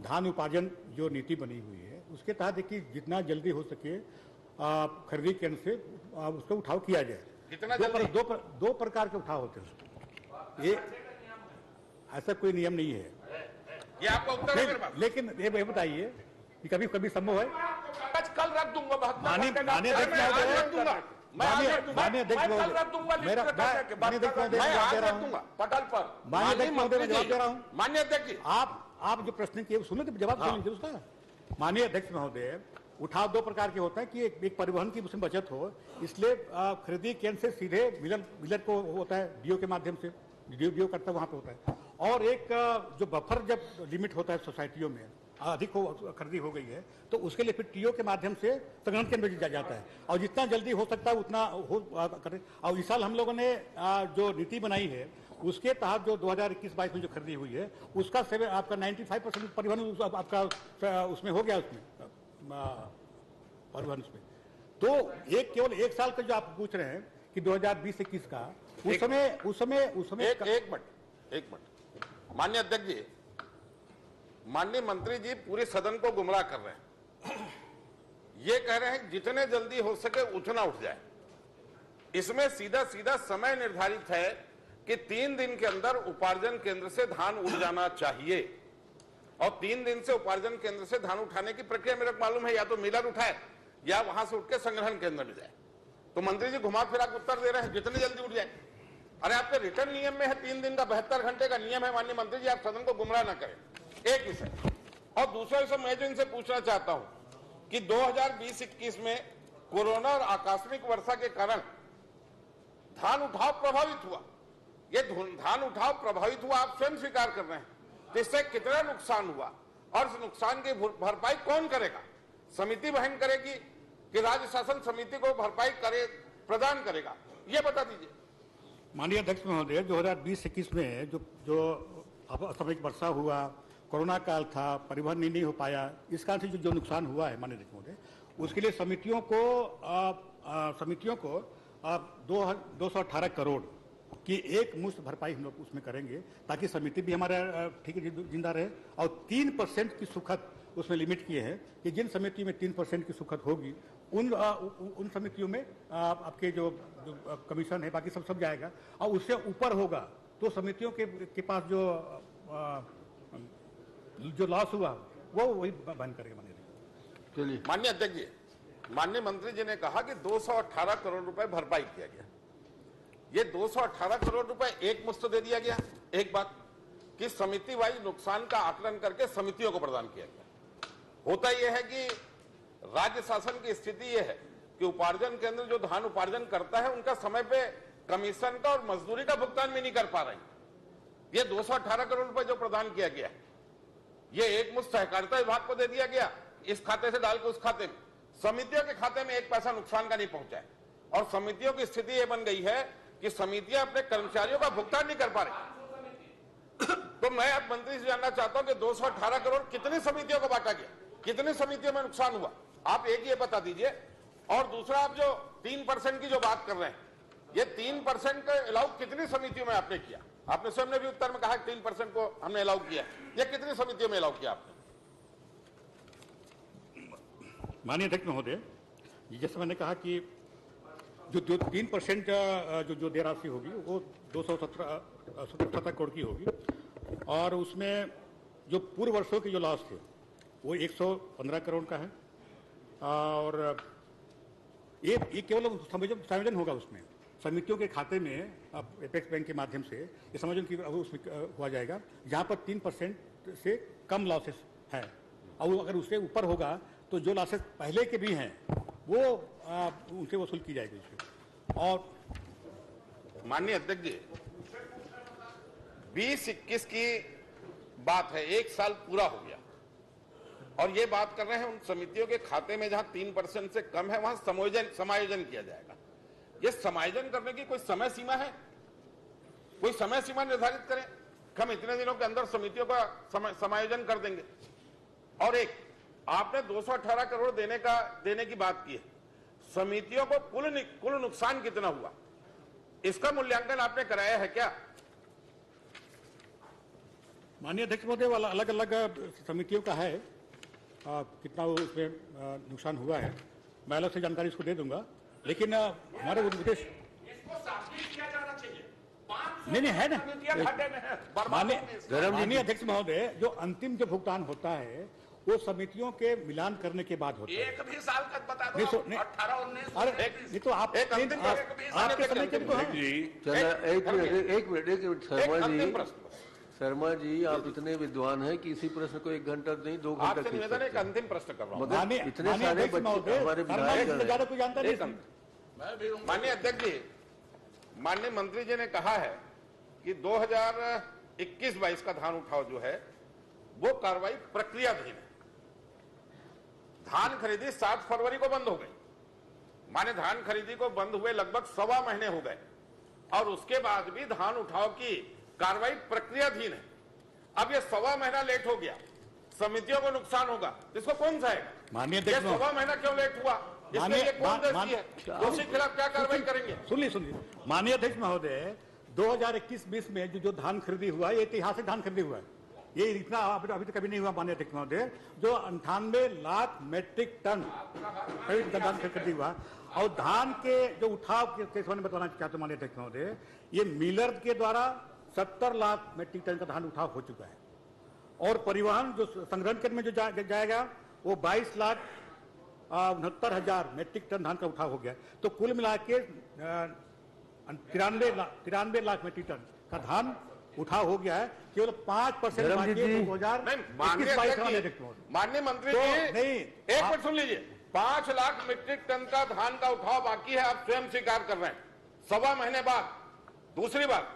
धान उपार्जन जो नीति बनी हुई है उसके तहत कि जितना जल्दी हो सके खरीदी केंद्र से उसका उठाव किया जाए। कितना दो प्रकार के उठाव होते हैं, ये ऐसा कोई नियम नहीं है। ये आपका उत्तर है मेरे पास। लेकिन ये बताइए कि कभी कभी संभव है, कल रख दूंगा, माननीय अध्यक्ष जी, आप जो प्रश्न किए सुनो तो जवाब सुन लीजिए उसका। माननीय अध्यक्ष महोदय, उठाव दो प्रकार के होते हैं कि एक परिवहन की उसमें बचत हो, इसलिए खरीदी केंद्र से सीधे मिलर को होता है डीओ के माध्यम से, डीओ करता है वहां पे होता है, और एक जो बफर जब लिमिट होता है सोसाइटियों में अधिक खरीदी हो गई है तो उसके लिए फिर टीओ के माध्यम से संग्रहण केंद्र में जाता है, और जितना जल्दी हो सकता है उतना करें। और इस साल हम लोगों ने जो नीति बनाई है उसके तहत जो 2021-22 में जो खरीदी हुई है उसका आपका 95% परिवहन आपका उसमें हो गया, उसमें परिवहन उसमें। तो केवल एक साल का जो आप पूछ रहे हैं कि 2020-21 का उस समय एक मिनट माननीय अध्यक्ष जी, माननीय मंत्री जी पूरे सदन को गुमराह कर रहे हैं। ये कह रहे हैं जितने जल्दी हो सके उतना उठ जाए। इसमें सीधा सीधा समय निर्धारित है कि 3 दिन के अंदर उपार्जन केंद्र से धान उठ जाना चाहिए, और 3 दिन से उपार्जन केंद्र से धान उठाने की प्रक्रिया मेरे को मालूम है, या तो मिलर उठाए या वहां से उठ के संग्रहण केंद्र में जाए। तो मंत्री जी घुमा फिरा के उत्तर दे रहे हैं जितनी जल्दी उठ जाए। अरे आपके रिटर्न नियम में है 3 दिन का 72 घंटे का नियम है। माननीय मंत्री जी आप सदन को गुमराह न करें। एक विषय, और दूसरा विषय मैं जो इनसे पूछना चाहता हूं कि 2020-21 में कोरोना और आकस्मिक वर्षा के कारण धान उठाव प्रभावित हुआ। ये धान उठाव प्रभावित हुआ, आप स्वयं स्वीकार कर रहे हैं, तो इससे कितना नुकसान हुआ और इस नुकसान की भरपाई कौन करेगा? समिति वहन करेगी कि राज्य शासन समिति को भरपाई करे प्रदान करेगा? ये बता दीजिए। माननीय अध्यक्ष महोदय, 2020-21 में जो असामयिक वर्षा हुआ, कोरोना काल था, परिवहन नहीं हो पाया, इस कारण से जो नुकसान हुआ है माननीय अध्यक्ष महोदय, उसके लिए समितियों को 218 करोड़ की एक मुश्त भरपाई हम लोग उसमें करेंगे, ताकि समिति भी हमारा ठीक जिंदा रहे। और 3% की सुखद उसमें लिमिट किए हैं कि जिन समितियों में 3% की सुखद होगी उन समितियों में आपके जो कमीशन है बाकी सब जाएगा, और उससे ऊपर होगा तो समितियों के पास जो लॉस हुआ वो वही बंद करेगा। माननीय अध्यक्ष जी, माननीय मंत्री जी ने कहा कि 218 करोड़ रुपए भरपाई किया गया। ये 218 करोड़ रुपए एक मुश्त दे दिया गया। एक बात कि समिति वाइज नुकसान का आकलन करके समितियों को प्रदान किया गया। होता यह है कि राज्य शासन की स्थिति यह है कि उपार्जन केंद्र जो धान उपार्जन करता है उनका समय पे कमीशन का और मजदूरी का भुगतान भी नहीं कर पा रही। ये 218 करोड़ रुपए जो प्रदान किया गया है, ये एक मुश्त सहकारिता विभाग को दे दिया गया, इस खाते से डाल के उस खाते में। समितियों के खाते में एक पैसा नुकसान का नहीं पहुंचा है, और समितियों की स्थिति यह बन गई है कि समितियां अपने कर्मचारियों का भुगतान नहीं कर पा रही। तो मैं अब मंत्री से जानना चाहता हूं कि 218 करोड़ कितनी समितियों को बांटा गया, कितनी समितियों में नुकसान हुआ, आप एक ये बता दीजिए। और दूसरा, आप जो 3% की जो बात कर रहे हैं, ये 3% का अलाउ कितनी समितियों में आपने किया? आपने स्वयं ने भी उत्तर में कहा 3% को हमने अलाउ किया, ये कितनी समितियों में अलाउ किया आपने? माननीय अध्यक्ष महोदय, जैसे मैंने कहा कि जो 3% जो देय राशि होगी वो 217 करोड़ की होगी, और उसमें जो पूर्व वर्षों के जो लॉस थे वो 115 करोड़ का है, और ये केवल समायोजन होगा उसमें समितियों के खाते में एपेक्स बैंक के माध्यम से ये समायोजन की उसमें हुआ जाएगा, जहाँ पर 3% से कम लॉसेस है, और अगर उससे ऊपर होगा तो जो लॉसेस पहले के भी हैं वो उनसे वसूल की जाएगी उससे। और माननीय अध्यक्ष जी, 20-21 की बात है, 1 साल पूरा हो गया, और ये बात कर रहे हैं उन समितियों के खाते में जहां 3% से कम है वहां समायोजन किया जाएगा। ये समायोजन करने की कोई समय सीमा है? कोई समय सीमा निर्धारित करें, हम इतने दिनों के अंदर समितियों का समायोजन कर देंगे। और एक, आपने 218 करोड़ देने की बात की है, समितियों को कुल नुकसान कितना हुआ, इसका मूल्यांकन आपने कराया है क्या? माननीय अध्यक्ष महोदय, वाला अलग अलग समितियों का है, कितना उसमें नुकसान हुआ है, मैं अलग से जानकारी इसको दे दूंगा, लेकिन हमारे उद्देश्य नहीं है ना। माननीय अध्यक्ष महोदय, जो अंतिम जो भुगतान होता है वो समितियों के मिलान करने के बाद होता है। एक भी साल का बता दो, 18-19। अरे नहीं तो आपके समय के तो एक मिनट शर्मा जी, आप इतने विद्वान हैं कि इसी प्रश्न को 1 घंटा नहीं 2 घंटा आपसे निवेदन है, एक अंतिम प्रश्न कर रहा हूं। मगर इतने सारे बच्चे हमारे ज्यादा कोई जानता नहीं। माननीय अध्यक्ष जी, माननीय मंत्री जी ने कहा है कि 2021-22 का धान उठाव जो है वो कार्रवाई प्रक्रियाधीन है। धान खरीदी 7 फरवरी को बंद हो गई, माने धान खरीदी को बंद हुए लगभग 1.25 महीने हो गए, और उसके बाद भी धान उठाव की कार्रवाई प्रक्रियाधीन है। अब ये 1.25 महीना लेट हो गया, समितियों को नुकसान होगा, इसको कौन सहेगा? माननीय ये 1.25 महीना क्यों लेट हुआ? इसके लिए कौन दोषी है? दोषी के खिलाफ क्या कार्रवाई करेंगे? सुनिए माननीय अध्यक्ष महोदय, 2021-20 में जो धान खरीदी हुआ है, ये ऐतिहासिक धान खरीदी हुआ है। ये इतना अभी तक कभी नहीं हुआ माननीय अध्यक्ष महोदय, जो 98 लाख मेट्रिक टन धान खरीदी हुआ। और धान के जो उठाव के में बताना चाहते माननीय अध्यक्ष महोदय, ये मिलर के द्वारा 70 लाख मेट्रिक टन का धान उठाव हो चुका है। और परिवहन जो संग्रहण केंद्र में जो जाएगा वो 22,69,000 मेट्रिक टन धान का उठाव हो गया। तो कुल मिला के 93 लाख मेट्रिक टन का धान उठाव हो गया है। केवल 5% माननीय मंत्री जी, एक मिनट सुन लीजिए। 5 लाख मीट्रिक टन का धान का उठाव बाकी है, आप स्वयं स्वीकार कर रहे हैं, 1.25 महीने बाद। दूसरी बात,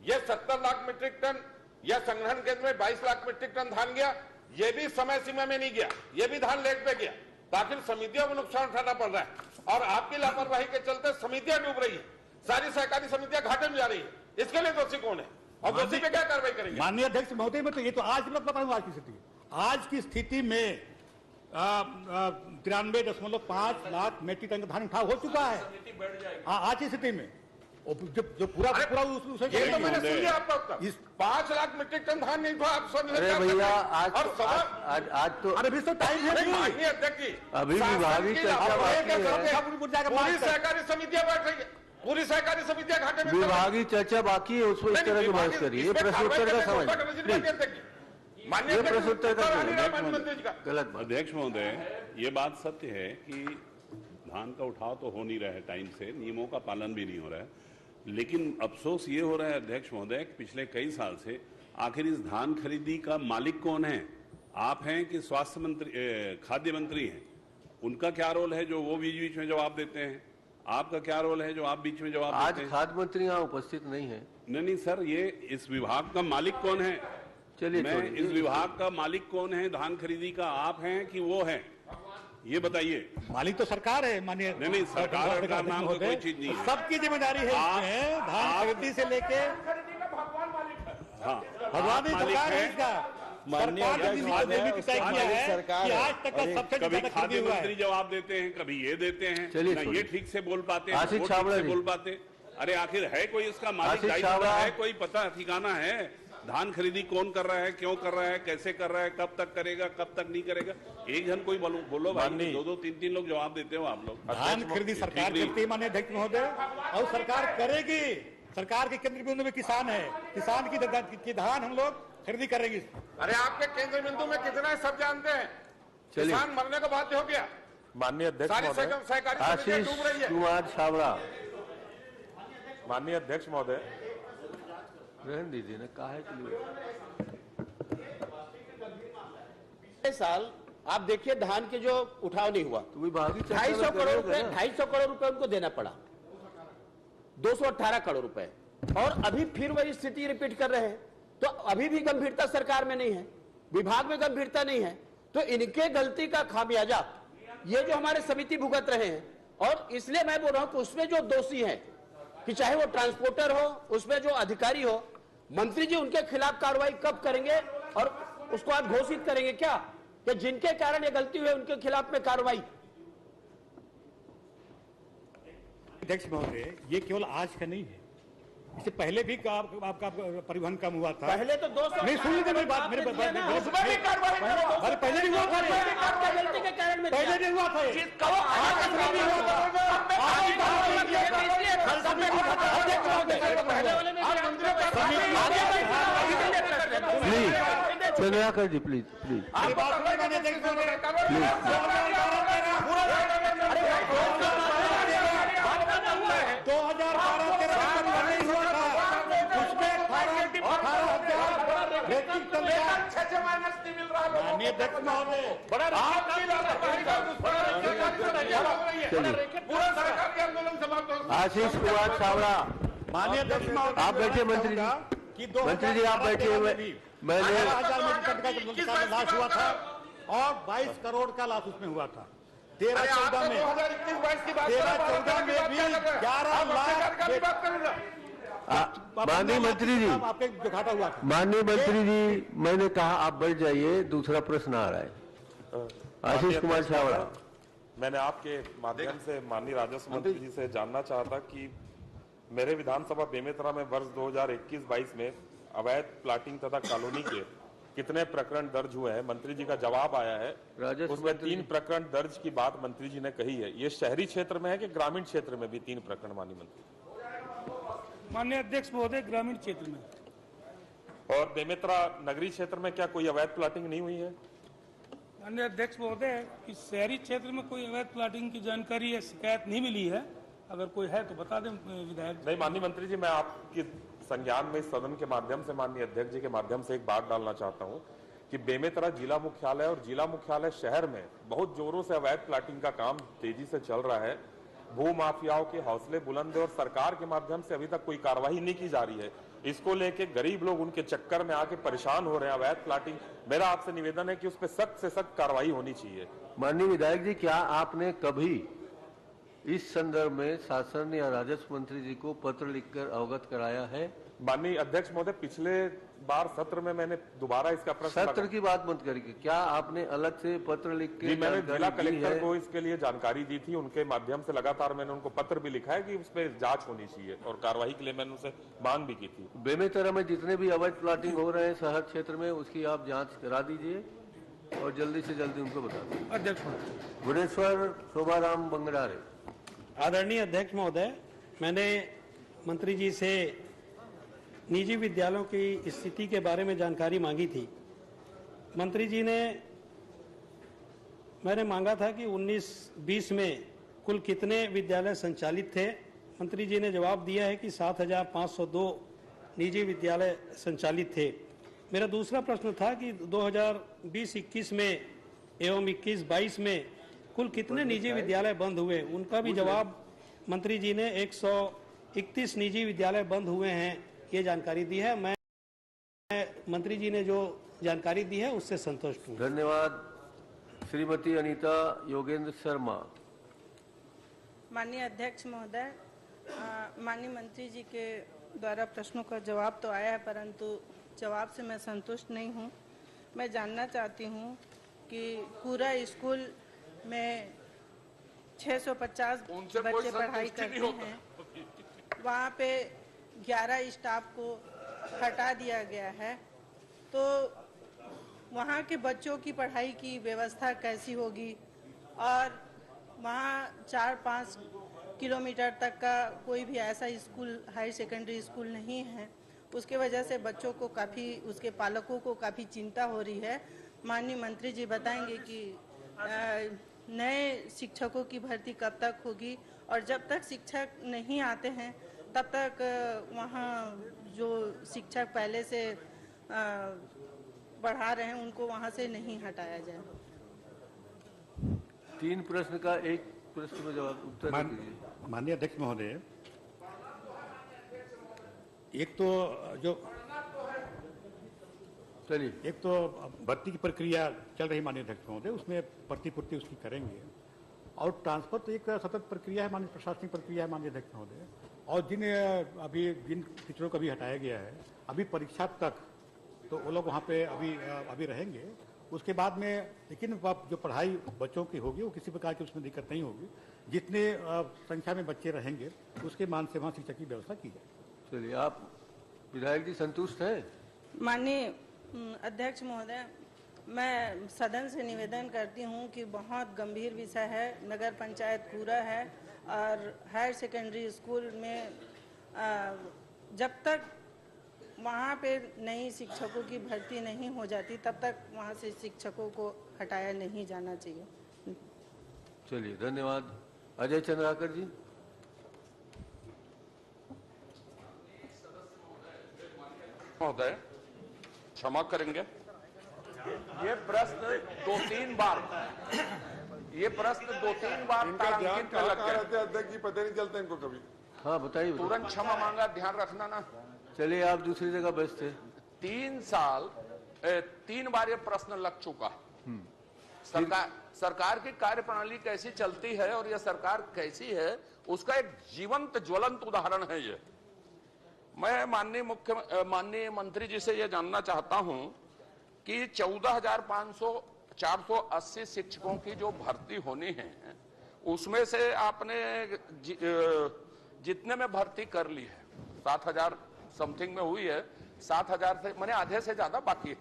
ये 70 लाख मीट्रिक टन या संग्रहण केंद्र में 22 लाख मीट्रिक टन धान गया, ये भी समय सीमा में नहीं गया, ये भी धान लेट पे गया। तो आखिर समितियों को नुकसान उठाना पड़ रहा है और आपकी लापरवाही के चलते समितियां डूब रही है, सारी सहकारी समितियां घाटे में जा रही है। इसके लिए दोषी कौन है और दोषी पे क्या कार्रवाई करेंगे? माननीय अध्यक्ष महोदय, मैं तो ये तो आज बताऊंगा आज की स्थिति। आज की स्थिति में 93.5 लाख मेट्रिक टन का धान उठाव हो चुका है आज की स्थिति में। जो पूरा ये तो मैंने सुन लिया आपका उत्तर। 5 लाख मीट्रिक टन धान नहीं था, आप सब अरे भैया आज तो अरे भी तो टाइम है। माननीय अध्यक्ष जी, अभी विभागीय चर्चा बाकी है, पूरी सहकारी समितियां बैठ रही है, पूरी सहकारी समितियां घाटे में। विभागीय चर्चा बाकी है, उसमें इस तरह की बहस करिए। ये प्रश्नोत्तर का समय, माननीय प्रश्नोत्तर का गलत। अध्यक्ष महोदय, ये बात सत्य है कि धान का उठाव तो हो नहीं रहा है टाइम से, नियमों का पालन भी नहीं हो रहा है। लेकिन अफसोस ये हो रहा है अध्यक्ष महोदय, पिछले कई साल से आखिर इस धान खरीदी का मालिक कौन है? आप हैं कि स्वास्थ्य मंत्री, खाद्य मंत्री हैं? उनका क्या रोल है जो वो बीच बीच में जवाब देते हैं? आपका क्या रोल है जो आप बीच में जवाब देते हैं? आज खाद्य मंत्री यहाँ उपस्थित नहीं है। नहीं सर, ये इस विभाग का मालिक कौन है? चलिए, इस विभाग का मालिक कौन है धान खरीदी का? आप हैं कि वो है, ये बताइए। मालिक तो सरकार है माननीय। नहीं, सरकार का नाम तो कोई चीज नहीं है, सबकी जिम्मेदारी है इसमें, धान खरीदी से लेके भगवान ही सरकार है इसका। सरकार ने तय किया है कि आज तक का सबसे कभी खाद्य मंत्री जवाब देते हैं, कभी ये देते हैं, ये ठीक से बोल पाते हैं, वो ठीक से बोल पाते। अरे आखिर है कोई इसका मालिक, दायित्व है कोई, पता ठिकाना है? धान खरीदी कौन कर रहा है, क्यों कर रहा है, कैसे कर रहा है, कब तक करेगा, कब तक नहीं करेगा? एक जन कोई बोलो भाई, 2-2, 3-3 लोग जवाब देते हो आप लोग। धान खरीदी सरकार करती है माननीय अध्यक्ष महोदय, और सरकार करेगी। सरकार के केंद्र बिंदु में किसान है, किसान की धान हम लोग खरीदी करेंगे। अरे आपके केंद्र बिंदु में कितना है सब जानते हैं। किसान मरने को बाध्य हो गया। माननीय अध्यक्ष सारी सहकारी समितियां डूब रही है। कुमार छाबड़ा, माननीय अध्यक्ष महोदय, रहने दीजिए ना, काहे के लिए? साल आप देखिए धान के जो उठाव नहीं हुआ, तो विभागीय 250 करोड़ रुपए, 250 करोड़ रुपए उनको देना पड़ा, 218 करोड़ रुपए। और अभी फिर वही स्थिति रिपीट कर रहे हैं। तो अभी भी गंभीरता सरकार में नहीं है, विभाग में गंभीरता नहीं है। तो इनके गलती का खामियाजा ये जो हमारे समिति भुगत रहे हैं। और इसलिए मैं बोल रहा हूं कि उसमें जो दोषी है, कि चाहे वो ट्रांसपोर्टर हो, उसमें जो अधिकारी हो, मंत्री जी उनके खिलाफ कार्रवाई कब करेंगे और उसको आज घोषित करेंगे क्या कि जिनके कारण ये गलती हुई उनके खिलाफ में कार्रवाई? अध्यक्ष महोदय, ये केवल आज का नहीं है, इससे पहले भी आपका परिवहन कम हुआ था। पहले तो 200 नहीं, सुन लीजिए मेरी बात, मेरे पहले नहीं हुआ था, पहले नहीं हुआ था, चंद्राकर जी प्लीज प्लीज। 2018 आशीष कुमार छाबड़ा, माननीय अध्यक्ष महोदय, आप बैठिए। मंत्री जी आप बैठिए। मैंने 18,000 मीट्रिक टन का लाश हुआ था और 22 करोड़ का लाश उसमें हुआ था। 13-14 में 13-14 में भी 11 लाख। माननीय मंत्री जी, आपके जो घाटा हुआ था। माननीय मंत्री जी, मैंने कहा आप बैठ जाइए, दूसरा प्रश्न आ रहा है। आशीष कुमार छाबड़ा, मैंने आपके माध्यम से माननीय राजस्व मंत्री जी से जानना चाहता कि मेरे विधानसभा बेमेतरा में वर्ष 2021-22 में अवैध प्लाटिंग तथा कॉलोनी के कितने प्रकरण दर्ज हुए हैं। मंत्री जी का जवाब आया है, उसमें 3 प्रकरण दर्ज की बात मंत्री जी ने कही है। ये शहरी क्षेत्र में है कि ग्रामीण क्षेत्र में भी 3 प्रकरण माननीय मंत्री? माननीय अध्यक्ष महोदय, ग्रामीण क्षेत्र में। और बेमेतरा नगरीय क्षेत्र में क्या कोई अवैध प्लाटिंग नहीं हुई है? माननीय अध्यक्ष महोदय, इस शहरी क्षेत्र में कोई अवैध प्लाटिंग की जानकारी या शिकायत नहीं मिली है। अगर कोई है तो बता दें विधायक। नहीं माननीय मंत्री जी, मैं आपकी संज्ञान में इस सदन के माध्यम से माननीय अध्यक्ष जी के माध्यम से एक बात डालना चाहता हूं कि बेमेतरा जिला मुख्यालय और जिला मुख्यालय शहर में बहुत जोरों से अवैध प्लाटिंग का काम तेजी से चल रहा है। भू माफियाओं के हौसले बुलंद है और सरकार के माध्यम से अभी तक कोई कार्रवाई नहीं की जा रही है। इसको लेके गरीब लोग उनके चक्कर में आके परेशान हो रहे हैं। अवैध प्लाटिंग, मेरा आपसे निवेदन है कि उस पर सख्त से सख्त कार्रवाई होनी चाहिए। माननीय विधायक जी, क्या आपने कभी इस संदर्भ में शासन या राजस्व मंत्री जी को पत्र लिखकर अवगत कराया है? माननीय अध्यक्ष महोदय, पिछले बार सत्र में मैंने दोबारा इसका प्रश्न सत्र की बात मत करिए, क्या आपने अलग से पत्र लिख के? मैंने जिला कलेक्टर को इसके लिए जानकारी दी थी, उनके माध्यम से लगातार मैंने उनको पत्र भी लिखा है कि उस पर जांच होनी चाहिए और कार्रवाई के लिए मैंने उनसे मांग भी की थी। बेमेतरा में जितने भी अवैध प्लाटिंग हो रहे हैं शहर क्षेत्र में, उसकी आप जाँच करा दीजिए और जल्दी से जल्दी उनको बता दें। अध्यक्ष भुवनेश्वर शोभाराम बंगड़ारे। आदरणीय अध्यक्ष महोदय, मैंने मंत्री जी से निजी विद्यालयों की स्थिति के बारे में जानकारी मांगी थी। मंत्री जी ने, मैंने मांगा था कि 19-20 में कुल कितने विद्यालय संचालित थे। मंत्री जी ने जवाब दिया है कि 7,502 निजी विद्यालय संचालित थे। मेरा दूसरा प्रश्न था कि 2020-21 में एवं 21-22 में कुल कितने निजी विद्यालय बंद हुए। उनका भी जवाब मंत्री जी ने 131 निजी विद्यालय बंद हुए हैं, ये जानकारी दी है। मैं मंत्री जी ने जो जानकारी दी है उससे संतुष्ट हूँ। धन्यवाद। श्रीमती अनीता योगेंद्र शर्मा। माननीय अध्यक्ष महोदय, माननीय मंत्री जी के द्वारा प्रश्नों का जवाब तो आया है, परंतु जवाब से मैं संतुष्ट नहीं हूँ। मैं जानना चाहती हूँ कि पूरा स्कूल में 650 बच्चे पढ़ाई करते हैं, वहाँ पे 11 स्टाफ को हटा दिया गया है, तो वहाँ के बच्चों की पढ़ाई की व्यवस्था कैसी होगी? और वहाँ 4-5 किलोमीटर तक का कोई भी ऐसा स्कूल, हायर सेकेंडरी स्कूल नहीं है। उसके वजह से बच्चों को काफ़ी, उसके पालकों को काफ़ी चिंता हो रही है। माननीय मंत्री जी बताएंगे कि नए शिक्षकों की भर्ती कब तक होगी, और जब तक शिक्षक नहीं आते हैं तब तक वहाँ जो शिक्षक पहले से पढ़ा रहे हैं उनको वहाँ से नहीं हटाया जाए। 3 प्रश्न का एक प्रश्न में जवाब उत्तर दीजिए। माननीय अध्यक्ष महोदय, एक तो जो चलिए, एक तो भर्ती की प्रक्रिया चल रही माननीय अध्यक्ष महोदय, उसमें प्रतिपूर्ति उसकी करेंगे, और ट्रांसफर तो एक सतत प्रक्रिया है, माननीय प्रशासनिक प्रक्रिया है माननीय अध्यक्ष महोदय। और जिन टीचरों को भी हटाया गया है, अभी परीक्षा तक तो वो लोग वहाँ पे अभी रहेंगे। उसके बाद में लेकिन जो पढ़ाई बच्चों की होगी वो किसी प्रकार की उसमें दिक्कत नहीं होगी। जितने संख्या में बच्चे रहेंगे उसके मान से वहाँ शिक्षक की व्यवस्था की जाए। चलिए, आप विधायक जी संतुष्ट हैं? माननीय अध्यक्ष महोदय, मैं सदन से निवेदन करती हूं कि बहुत गंभीर विषय है। नगर पंचायत पूरा है और हायर सेकेंडरी स्कूल में जब तक वहाँ पे नई शिक्षकों की भर्ती नहीं हो जाती तब तक वहाँ से शिक्षकों को हटाया नहीं जाना चाहिए। चलिए, धन्यवाद। अजय चंद्राकर जी। महोदय, क्षमा करेंगे, ये प्रश्न 2-3 बार तारांकित में लग गया। अध्यक्ष जी पता नहीं चलता इनको कभी। हाँ बताइए। तुरंत क्षमा मांगा, ध्यान रखना ना। चलिए, आप दूसरी जगह व्यस्त थे। 3 बार ये प्रश्न लग चुका है। सरकार की कार्यप्रणाली कैसी चलती है और यह सरकार कैसी है उसका एक जीवंत ज्वलंत उदाहरण है ये। मैं माननीय मंत्री जी से यह जानना चाहता हूं कि 14,480 शिक्षकों की जो भर्ती होनी है उसमें से आपने जितने में भर्ती कर ली है 7,000 समथिंग में हुई है, 7,000 से मैंने आधे से ज्यादा बाकी है।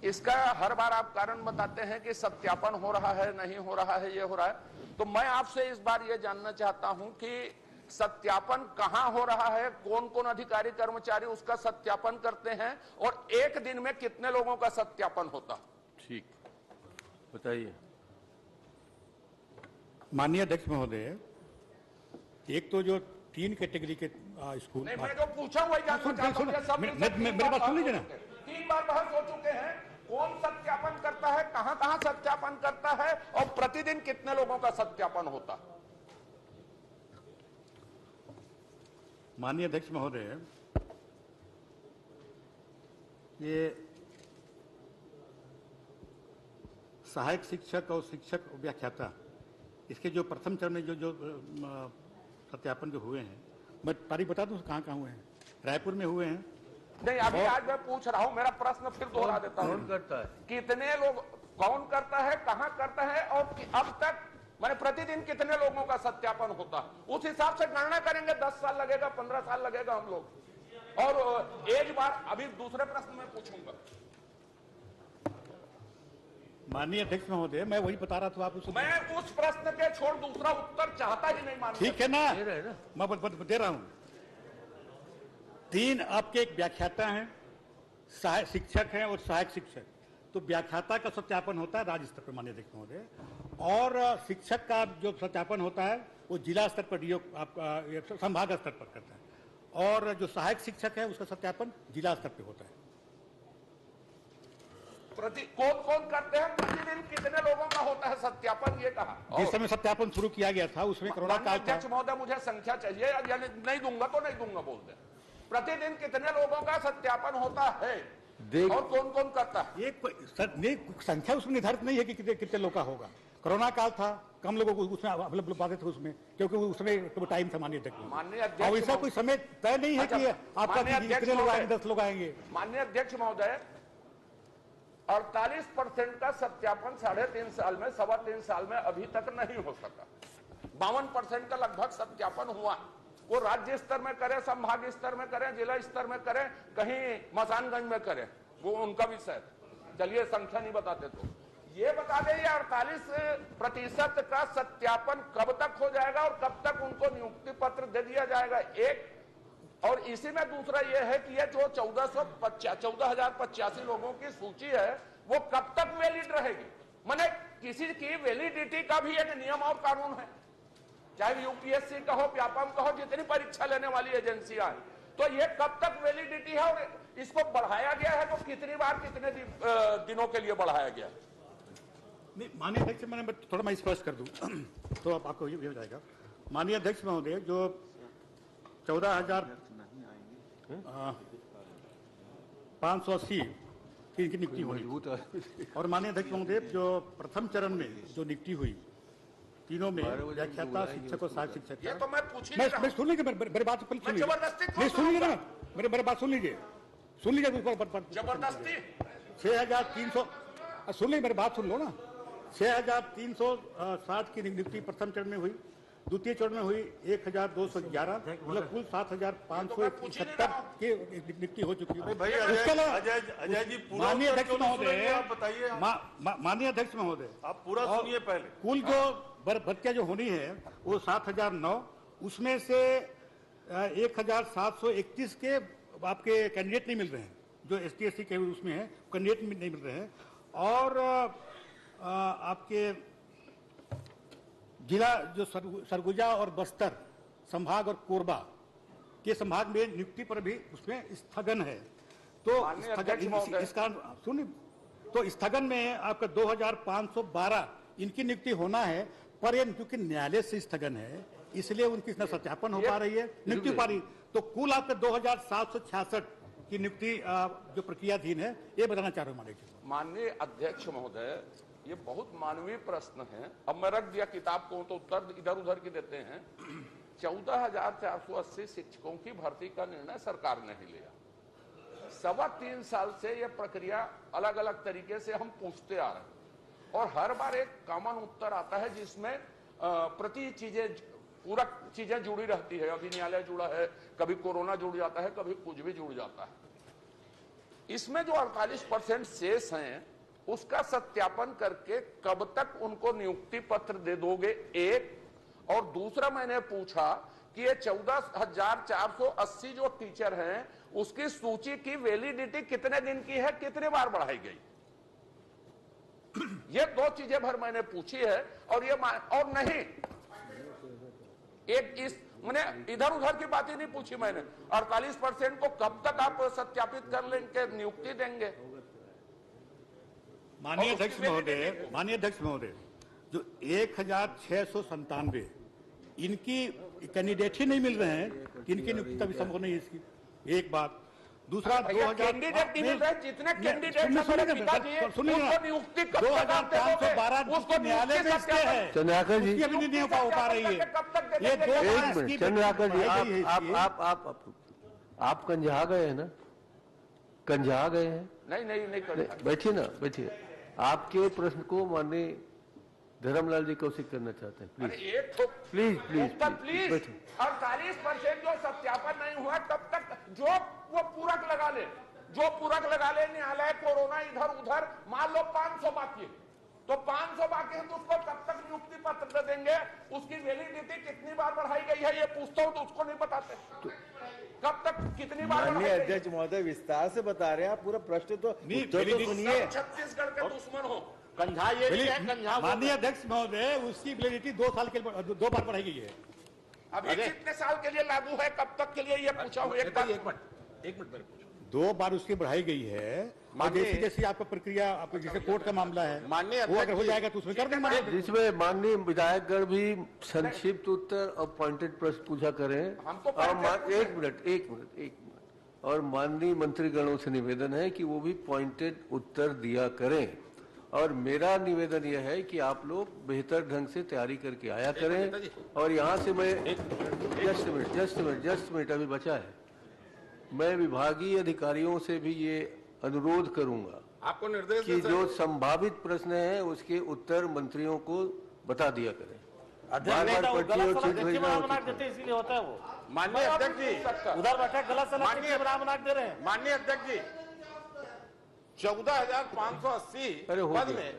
इसका हर बार आप कारण बताते हैं कि सत्यापन हो रहा है, नहीं हो रहा है, ये हो रहा है। तो मैं आपसे इस बार ये जानना चाहता हूं कि सत्यापन कहां हो रहा है, कौन कौन अधिकारी कर्मचारी उसका सत्यापन करते हैं और एक दिन में कितने लोगों का सत्यापन होता? ठीक, बताइए। माननीय अध्यक्ष महोदय, एक तो जो 3 कैटेगरी के स्कूल, नहीं, मैं जो पूछा वही जानना चाहता हूं। सब मेरी बात सुन लीजिए ना। 3 बार बहस हो चुके हैं, कौन सत्यापन करता है, कहां कहां सत्यापन करता है और प्रतिदिन कितने लोगों का सत्यापन होता? माननीय अध्यक्ष महोदय, ये सहायक शिक्षक और शिक्षक व्याख्याता, इसके जो प्रथम चरण में जो सत्यापन जो हुए हैं, मैं तारीख बता दूं कहां कहां हुए हैं। रायपुर में हुए हैं। नहीं, अभी आज मैं पूछ रहा हूं, मेरा प्रश्न फिर दोहरा देता हूं। कौन करता है, कितने लोग, कौन करता है, कहां करता है और अब तक मैंने प्रतिदिन कितने लोगों का सत्यापन होता है, उस हिसाब से गणना करेंगे। 10 साल लगेगा, 15 साल लगेगा हम लोग। और एक बार अभी दूसरे प्रश्न में पूछूंगा। माननीय अध्यक्ष महोदय, मैं वही बता रहा था आप मैं उस प्रश्न के छोड़ दूसरा उत्तर चाहता ही नहीं। माननीय, ठीक है ना, मैं दे रहा हूं। 3 आपके एक व्याख्याता हैं, सहायक शिक्षक हैं और सहायक शिक्षक। तो व्याख्याता का सत्यापन होता है राज्य स्तर पर माननीय अध्यक्ष महोदय, और शिक्षक का जो सत्यापन होता है वो जिला स्तर पर डीओ आपका संभाग स्तर पर करता है, और जो सहायक शिक्षक है उसका सत्यापन जिला स्तर पर होता है। कौन कौन करते हैं, प्रतिदिन कितने लोगों का होता है सत्यापन, ये कहा। जिस समय सत्यापन शुरू किया गया था उसमें कोरोना काल था। अध्यक्ष महोदय, मुझे संख्या चाहिए, यानी नहीं दूंगा तो नहीं दूंगा बोल दे। प्रतिदिन कितने लोगों का सत्यापन होता है और कौन कौन करता है? एक संख्या उसमें निर्धारित नहीं है कि कितने लोग का होगा। कोरोना काल था, कम लोगों को उसमें अवेलेबल पाते थे उसमें, क्योंकि उसमें टाइम था माननीय अध्यक्ष। और ऐसा कोई समय तय नहीं है कि आपका कितने लोग आएंगे, 10 लोग आएंगे। माननीय अध्यक्ष महोदय, 48% का सत्यापन 3.5 साल में, 3.25 साल में अभी तक नहीं हो सका। 52% का लगभग सत्यापन हुआ। वो राज्य स्तर में करें, संभाग स्तर में करें, जिला स्तर में करें, कहीं मसानगंज में करें, वो उनका विषय। चलिए संख्या नहीं बताते तो ये बता दें, ये 48% का सत्यापन कब तक हो जाएगा और कब तक उनको नियुक्ति पत्र दे दिया जाएगा? एक और इसी में दूसरा यह है कि ये जो 14,085 लोगों की सूची है वो कब तक वैलिड रहेगी? माने किसी की वैलिडिटी का भी एक नियम और कानून है, चाहे यूपीएससी कहो, व्यापम कहो, जितनी परीक्षा लेने वाली एजेंसियां हैं, तो ये कब तक वैलिडिटी है और इसको बढ़ाया गया है तो कितनी बार, कितने दिनों के लिए बढ़ाया गया? माननीय अध्यक्ष, मैं थोड़ा स्पष्ट कर दूं तो आपको ये हो जाएगा। माननीय अध्यक्ष महोदय, जो 14,580 की नियुक्ति हुई, और माननीय अध्यक्ष महोदय जो प्रथम चरण में जो नियुक्ति हुई तीनों में व्याख्याता, शिक्षक और सहायक शिक्षक, ये तो मैं पूछ ही मैं सुन लीजिए, मेरी बात सुन लीजिए, नहीं सुन लीजिए ना, मेरी बात सुन लीजिए, जबरदस्ती 6,300 सुन लीजिए, मेरी बात सुन लो ना। 6,360 की नियुक्ति प्रथम चरण में हुई, द्वितीय चरण में हुई 1,211, मतलब कुल 7,571 की नियुक्ति हो चुकी है। माननीय अध्यक्ष महोदय, माननीय अध्यक्ष महोदय, आप पूरा सुनिए पहले। कुल जो भर्तियां जो होनी है वो 7,009, उसमें से 1,731 के आपके कैंडिडेट नहीं मिल रहे हैं, जो ST/SC के उसमें है कैंडिडेट नहीं मिल रहे हैं, और आपके जिला जो सरगुजा और बस्तर संभाग और कोरबा के संभाग में नियुक्ति पर भी उसमें स्थगन है। तो इसका सुनिए, तो स्थगन में आपका 2,512 इनकी नियुक्ति होना है, पर ये क्योंकि न्यायालय से स्थगन है इसलिए उनकी न सत्यापन हो पा रही है, नियुक्ति पा रही, तो कुल आपका 2,766 की नियुक्ति जो प्रक्रियाधीन है, ये बताना चाह रहा हूँ माननीय अध्यक्ष महोदय। ये बहुत मानवीय प्रश्न है। अब मैं रख दिया किताब को तो उत्तर इधर उधर की देते हैं। 14,480 शिक्षकों की भर्ती का निर्णय सरकार ने ही लिया। 3.25 साल से ये प्रक्रिया अलग अलग तरीके से हम पूछते आ रहे हैं और हर बार एक कॉमन उत्तर आता है जिसमें प्रति चीजें पूरक चीजें जुड़ी रहती है। अभी न्यायालय जुड़ा है, कभी कोरोना जुड़ जाता है, कभी कुछ भी जुड़ जाता है। इसमें जो 48% शेष हैं उसका सत्यापन करके कब तक उनको नियुक्ति पत्र दे दोगे, एक। और दूसरा मैंने पूछा कि ये 14,480 जो टीचर हैं उसकी सूची की वैलिडिटी कितने दिन की है, कितने बार बढ़ाई गई। ये दो चीजें भर मैंने पूछी है। और ये और नहीं, एक इस मैंने इधर उधर की बात ही नहीं पूछी मैंने। 48% को कब तक आप सत्यापित कर लेंगे, नियुक्ति देंगे। माननीय अध्यक्ष महोदय, जो 1697 इनकी कैंडिडेट ही नहीं मिल रहे हैं, इनकी नियुक्ति भी संभव नहीं है इसकी, एक बात। दूसरा 2000 कैंडिडेट नहीं मिल रहे, जितने कैंडिडेट नियुक्ति 2512 उसको न्यायालय में स्टे है, चंद्राकर जी अभी नहीं हो पा रही है। ये एक मिनट चंद्राकर जी, आप कंझा गए हैं ना, कंझा गए हैं। नहीं बैठिए ना, बैठिए। आपके प्रश्न को माननीय धर्मलाल जी कौशिक करना चाहते हैं, प्लीज प्लीज प्लीज बैठिए। 48% जो सत्यापन नहीं हुआ तब तक जो वो पूरक लगा ले, न्यायालय कोरोना इधर उधर, मान लो 500 बाकी है तो 500 बाकी है तो उसको तब तक नियुक्ति पत्र देंगे। उसकी वैलिडिटी कितनी बार बढ़ाई गई है ये पूछता हूँ तो उसको नहीं बताते, कब तक कितनी बार। माननीय अध्यक्ष महोदय विस्तार से बता रहे हैं आप, पूरा प्रश्न तो सुनिए। छत्तीसगढ़ के दुश्मन हो कंझा, ये माननीय अध्यक्ष महोदय उसकी वैलिडिटी 2 साल के 2 बार बढ़ाई गई है। अभी कितने साल के लिए लागू है, कब तक के लिए ये पूछा हूँ। एक मिनट 2 बार उसकी बढ़ाई गई है। जैसी जैसी आपका प्रक्रिया, आपको जैसे कोर्ट का मामला है वो अगर हो जाएगा तो उसमें कर देंगे, जिसमें माननीय विधायकगण भी संक्षिप्त उत्तर और पॉइंटेड प्रश्न पूछा करें। एक मिनट और माननीय मंत्रीगणों से निवेदन है कि वो भी पॉइंटेड उत्तर दिया करें। और मेरा निवेदन यह है कि आप लोग बेहतर ढंग से तैयारी करके आया करें। और यहाँ से मैं जस्ट मिनट अभी बचा है, मैं विभागीय अधिकारियों से भी ये अनुरोध करूंगा आपको निर्देश कि जो संभावित प्रश्न है उसके उत्तर मंत्रियों को बता दिया करें। बार-बार पर्ची और चिट भेजना इसीलिए होता है वो। माननीय अध्यक्ष जी उधर बैठे गलत बना दे रहे हैं। माननीय अध्यक्ष जी 14,580 पद में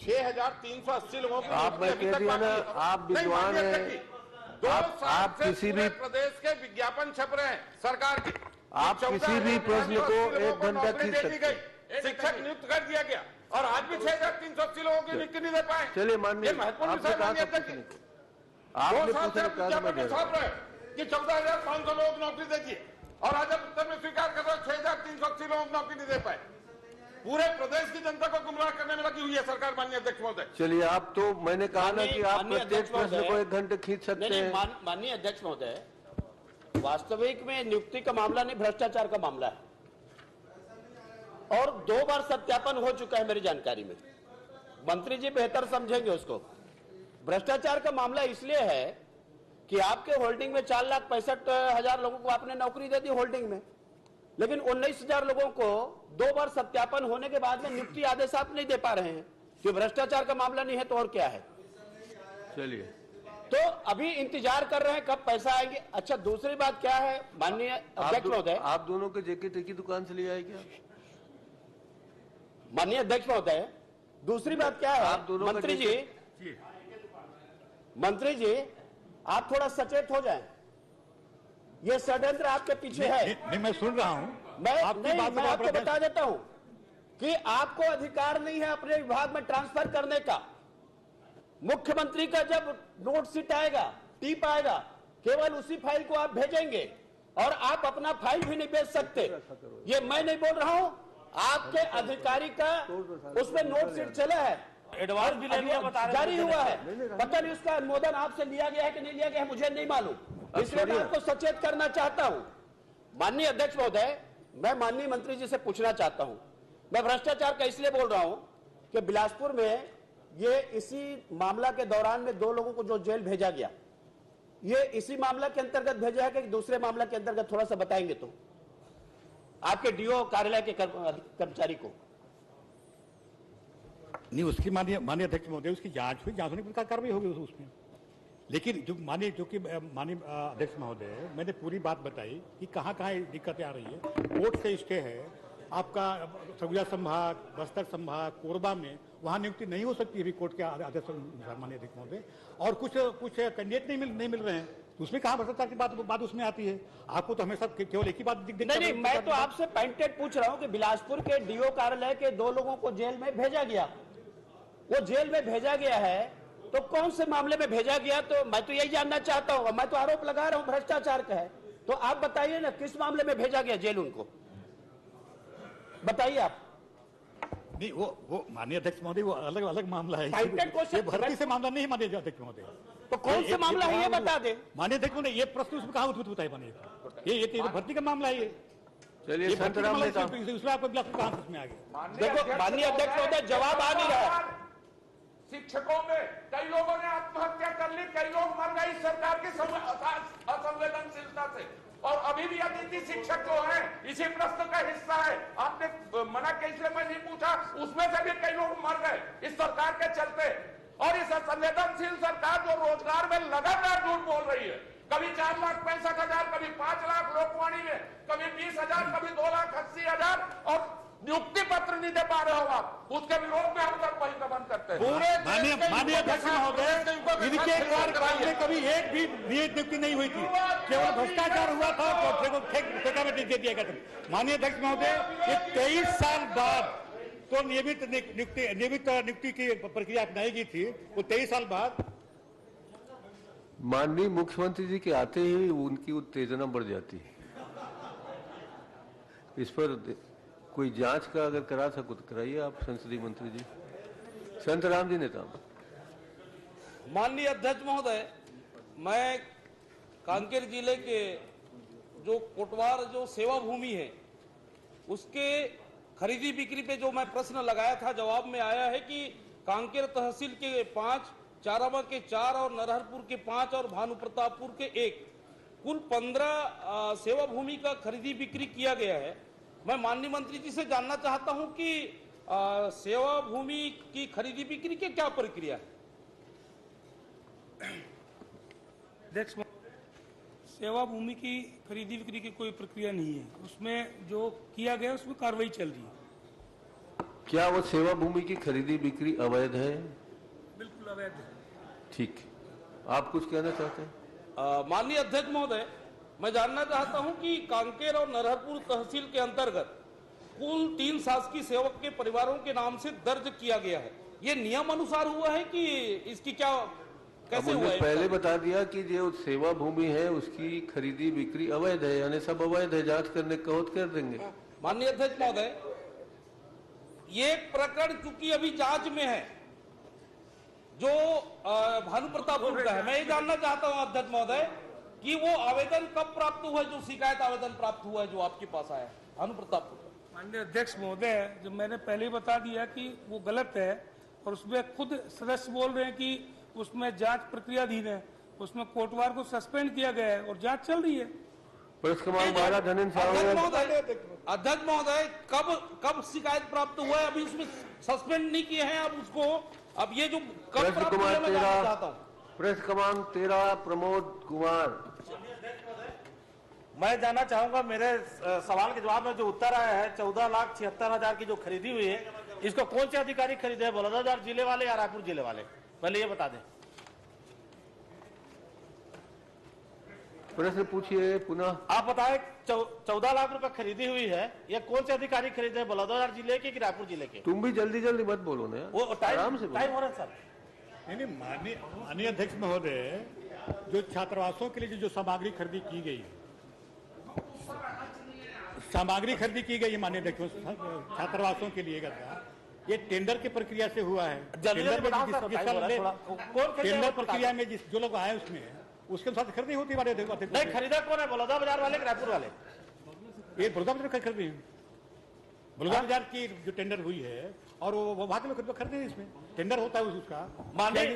6,380 लोगों की आप मैं कह दिया ना, आप विद्वान हैं, आप किसी भी प्रदेश के विज्ञापन छप रहे हैं सरकार के, आप किसी भी प्रश्न को 1 घंटा खींच सकते हैं। शिक्षक नियुक्त कर दिया गया और आज भी 6,380 लोगों की नियुक्ति नहीं दे पाए। चलिए माननीय आपने कहा कि 14,500 लोग नौकरी देगी और आज अब उत्तर में स्वीकार कर रहे 6,380 लोगों को नौकरी नहीं दे पाए। पूरे प्रदेश की जनता को गुमराह करने में लगी हुई है सरकार। माननीय अध्यक्ष महोदय, चलिए आप तो मैंने कहा ना कि आप प्रत्येक प्रश्न को 1 घंटे खींच सकते हैं। माननीय अध्यक्ष महोदय, वास्तविक में नियुक्ति का मामला नहीं, भ्रष्टाचार का मामला है और 2 बार सत्यापन हो चुका है मेरी जानकारी में। मंत्री जी बेहतर समझेंगे उसको। भ्रष्टाचार का मामला इसलिए है कि आपके होल्डिंग में 4,65,000 लोगों को आपने नौकरी दे दी होल्डिंग में, लेकिन 19,000 लोगों को 2 बार सत्यापन होने के बाद में नियुक्ति आदेश आप नहीं दे पा रहे हैं। कि भ्रष्टाचार का मामला नहीं है तो और क्या है। चलिए तो अभी इंतजार कर रहे हैं कब पैसा आएंगे। अच्छा, दूसरी बात क्या है माननीय अध्यक्ष महोदय, आप दोनों के जैकेट एक ही दुकान से ले आए क्या? माननीय अध्यक्ष महोदय, दूसरी बात क्या है, आप दोनों मंत्री जी आप थोड़ा सचेत हो जाएं। ये षड्यंत्र आपके पीछे है। नहीं, मैं सुन रहा हूं। मैं आपको बता देता हूं कि आपको अधिकार नहीं है अपने विभाग में ट्रांसफर करने का। मुख्यमंत्री का जब नोट सीट आएगा, टिप आएगा, केवल उसी फाइल को आप भेजेंगे और आप अपना फाइल भी नहीं भेज सकते। ये मैं नहीं बोल रहा हूं, आपके अधिकारी का उसमें नोट सीट चला है, एडवांस भी जारी हुआ है। पता नहीं उसका अनुमोदन आपसे लिया गया है कि नहीं लिया गया है, मुझे नहीं मालूम। इसलिए मैं आपको सचेत करना चाहता हूं। माननीय अध्यक्ष महोदय, मैं माननीय मंत्री जी से पूछना चाहता हूं। मैं भ्रष्टाचार का इसलिए बोल रहा हूं कि बिलासपुर में ये इसी मामला के दौरान में 2 लोगों को जो जेल भेजा गया, ये इसी मामला के अंतर्गत भेजा है कि दूसरे मामला के अंतर्गत, थोड़ा सा बताएंगे तो आपके डीओ कार्यालय के कर्मचारी को। नहीं, उसकी माननीय अध्यक्ष महोदय उसकी जांच हुई, जांच होने पर कार्रवाई होगी उसमें। लेकिन जो माननीय अध्यक्ष महोदय, मैंने पूरी बात बताई कि कहाँ कहाँ दिक्कतें आ रही है। कोर्ट से स्टे है आपका सरगुजा संभाग, बस्तर संभाग, कोरबा में, वहाँ नियुक्ति नहीं हो सकती अभी कोर्ट के आदेश अनुसार माननीय अध्यक्ष महोदय। और कुछ कैंडिडेट नहीं मिल रहे हैं, तो उसमें कहाँ भ्रष्टाचार की बात उसमें आती है। आपको तो हमेशा केवल एक ही बात नहीं, मैं तो आपसे पॉइंटेड पूछ रहा हूँ कि बिलासपुर के डीओ कार्यालय के 2 लोगों को जेल में भेजा गया, वो जेल में भेजा गया है, तो कौन से मामले में भेजा गया? तो मैं तो यही जानना चाहता हूँ। मैं तो आरोप लगा रहा हूँ भ्रष्टाचार का है, तो आप बताइए ना किस मामले में भेजा गया जेल उनको, बताइए आप। नहीं, वो माननीय अध्यक्ष महोदय वो अलग मामला है, ये भर्ती से मामला नहीं है माननीय अध्यक्ष महोदय। तो कौन से मामला है ये बता दे। माननीय अध्यक्ष महोदय ये प्रश्न उसमें कहाँ उद्भूत होता है माननीय, ये भर्ती का मामला है ये। चलिए संतराम नेता दूसरा आपको बिलासपुर कहाँ उसमें आ गया। देखो माननीय अध्यक्ष महोदय जवाब आ नहीं रहा है। शिक्षकों में कई लोगों ने आत्महत्या कर ली, कई लोग मर गए इस सरकार की असंवेदनशीलता से। और अभी भी अतिथि शिक्षक जो है इसी प्रश्न का हिस्सा है। आपने मना किया इसलिए मैं नहीं पूछा, उसमें से भी कई लोग मर गए इस सरकार के चलते। और इस असंवेदनशील सरकार जो रोजगार में लगातार झूठ बोल रही है, कभी 4,65,000, कभी 5 लाख लोकवाणी में, कभी 20,000, कभी 2,80,000, और नियुक्ति पत्र नहीं दे पा रहे हो आप, उसके विरोध में हम सब बहिष्करण करते हैं। माननीय अध्यक्ष महोदय, इनके कार्यकाल में कभी एक भी नियुक्ति नहीं हुई थी, केवल भ्रष्टाचार हुआ था तो ठेका में दे दिया गया था। माननीय अध्यक्ष महोदय, ये 23 साल बाद तो नियमित नियुक्ति की प्रक्रिया अपनाई गई थी, वो 23 साल बाद माननीय मुख्यमंत्री जी के आते ही उनकी उत्तेजना बढ़ जाती है। इस पर कोई जांच का अगर करा सको तो कराइए आप संसदीय मंत्री जी। संतराम जी नेता। माननीय अध्यक्ष महोदय, मैं कांकेर जिले के जो कोटवार जो सेवा भूमि है उसके खरीदी बिक्री पे जो मैं प्रश्न लगाया था, जवाब में आया है कि कांकेर तहसील के 5, चारामा के 4 और नरहरपुर के 5 और भानु प्रतापपुर के 1, कुल 15 सेवा भूमि का खरीदी बिक्री किया गया है। मैं माननीय मंत्री जी से जानना चाहता हूं कि सेवा भूमि की खरीदी बिक्री की क्या प्रक्रिया है? अध्यक्ष, सेवा भूमि की खरीदी बिक्री की कोई प्रक्रिया नहीं है, उसमें जो किया गया उसमें कार्रवाई चल रही है। क्या वो सेवा भूमि की खरीदी बिक्री अवैध है? बिल्कुल अवैध है। ठीक, आप कुछ कहना चाहते हैं? माननीय अध्यक्ष महोदय, मैं जानना चाहता हूं कि कांकेर और नरहरपुर तहसील के अंतर्गत कुल 3 शासकीय सेवक के परिवारों के नाम से दर्ज किया गया है। ये नियम अनुसार हुआ है कि इसकी क्या कैसे हुआ है? पहले बता दिया कि जो सेवा भूमि है उसकी खरीदी बिक्री अवैध है, यानी सब अवैध है, जांच करने का होत कर देंगे। माननीय अध्यक्ष महोदय, ये प्रकरण चूंकि अभी जांच में है जो भानु प्रतापपुर का है, मैं ये जानना चाहता हूं अध्यक्ष महोदय कि वो आवेदन कब प्राप्त हुआ है, जो शिकायत आवेदन प्राप्त हुआ है जो आपके पास आया है भानु प्रतापपुर? माननीय अध्यक्ष महोदय, जो मैंने पहले ही बता दिया कि वो गलत है और उसमें खुद सदस्य बोल रहे हैं कि उसमें जांच प्रक्रियाधीन है, उसमें कोटवार को सस्पेंड किया गया है और जांच चल रही है। अध्यक्ष महोदय, कब शिकायत प्राप्त हुआ है? अभी उसमें सस्पेंड नहीं किए हैं आप उसको, अब ये जो कब प्राप्त हुआ है मैं जानना चाहता हूँ। प्रेस क्रमांक 13 प्रमोद कुमार। मैं जानना चाहूंगा, मेरे सवाल के जवाब में जो उत्तर आया है 14,76,000 की जो खरीदी हुई है, इसको कौन से अधिकारी खरीदे हैं, बलौदाबाजार जिले वाले या रायपुर जिले वाले? पहले ये बता दें। प्रश्न पूछिए पुनः। आप बताएं, 14 लाख रुपए खरीदी हुई है, ये कौन से अधिकारी खरीदे हैं, बलौदाबाजार जिले के कि रायपुर जिले के? तुम भी जल्दी मत बोलो ना, वो आराम से टाइम हो रहा है सर। नहीं, माननीय अध्यक्ष महोदय, जो छात्रावासों के लिए जो सामग्री खरीदी की गई, माननीय अध्यक्ष, छात्रावासों के लिए ये टेंडर की प्रक्रिया से हुआ है। टेंडर प्रक्रिया में जो लोग आए उसमें उसके साथ खरीदी होती है। नहीं, खरीदा कौन है, बलौदाबाजार वाले कि रायपुर वाले? ये बलौदाबाजार खरीदी है, बलौदाबाजार की जो टेंडर हुई है और वो वहां के लोग खरीदे, इसमें टेंडर होता है उसका। माननीय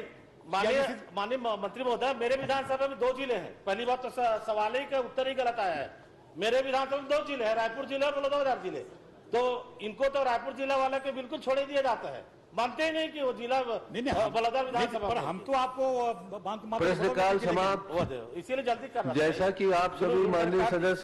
मंत्री महोदय, मेरे विधानसभा में 2 जिले हैं। पहली बात तो सवाल ही का उत्तर ही गलत आया है। मेरे विधानसभा में 2 जिले हैं, रायपुर जिले और बलौदाबाजार जिले। तो इनको तो रायपुर जिला वाले के बिल्कुल छोड़ दिया जाता है। मानते ही नहीं कि वो जिला बलौदा विधानसभा पर हम तो आपको प्रश्नकाल समाप्त। इसीलिए जल्दी कर रहा जैसा कि आप सभी माननीय सदस्य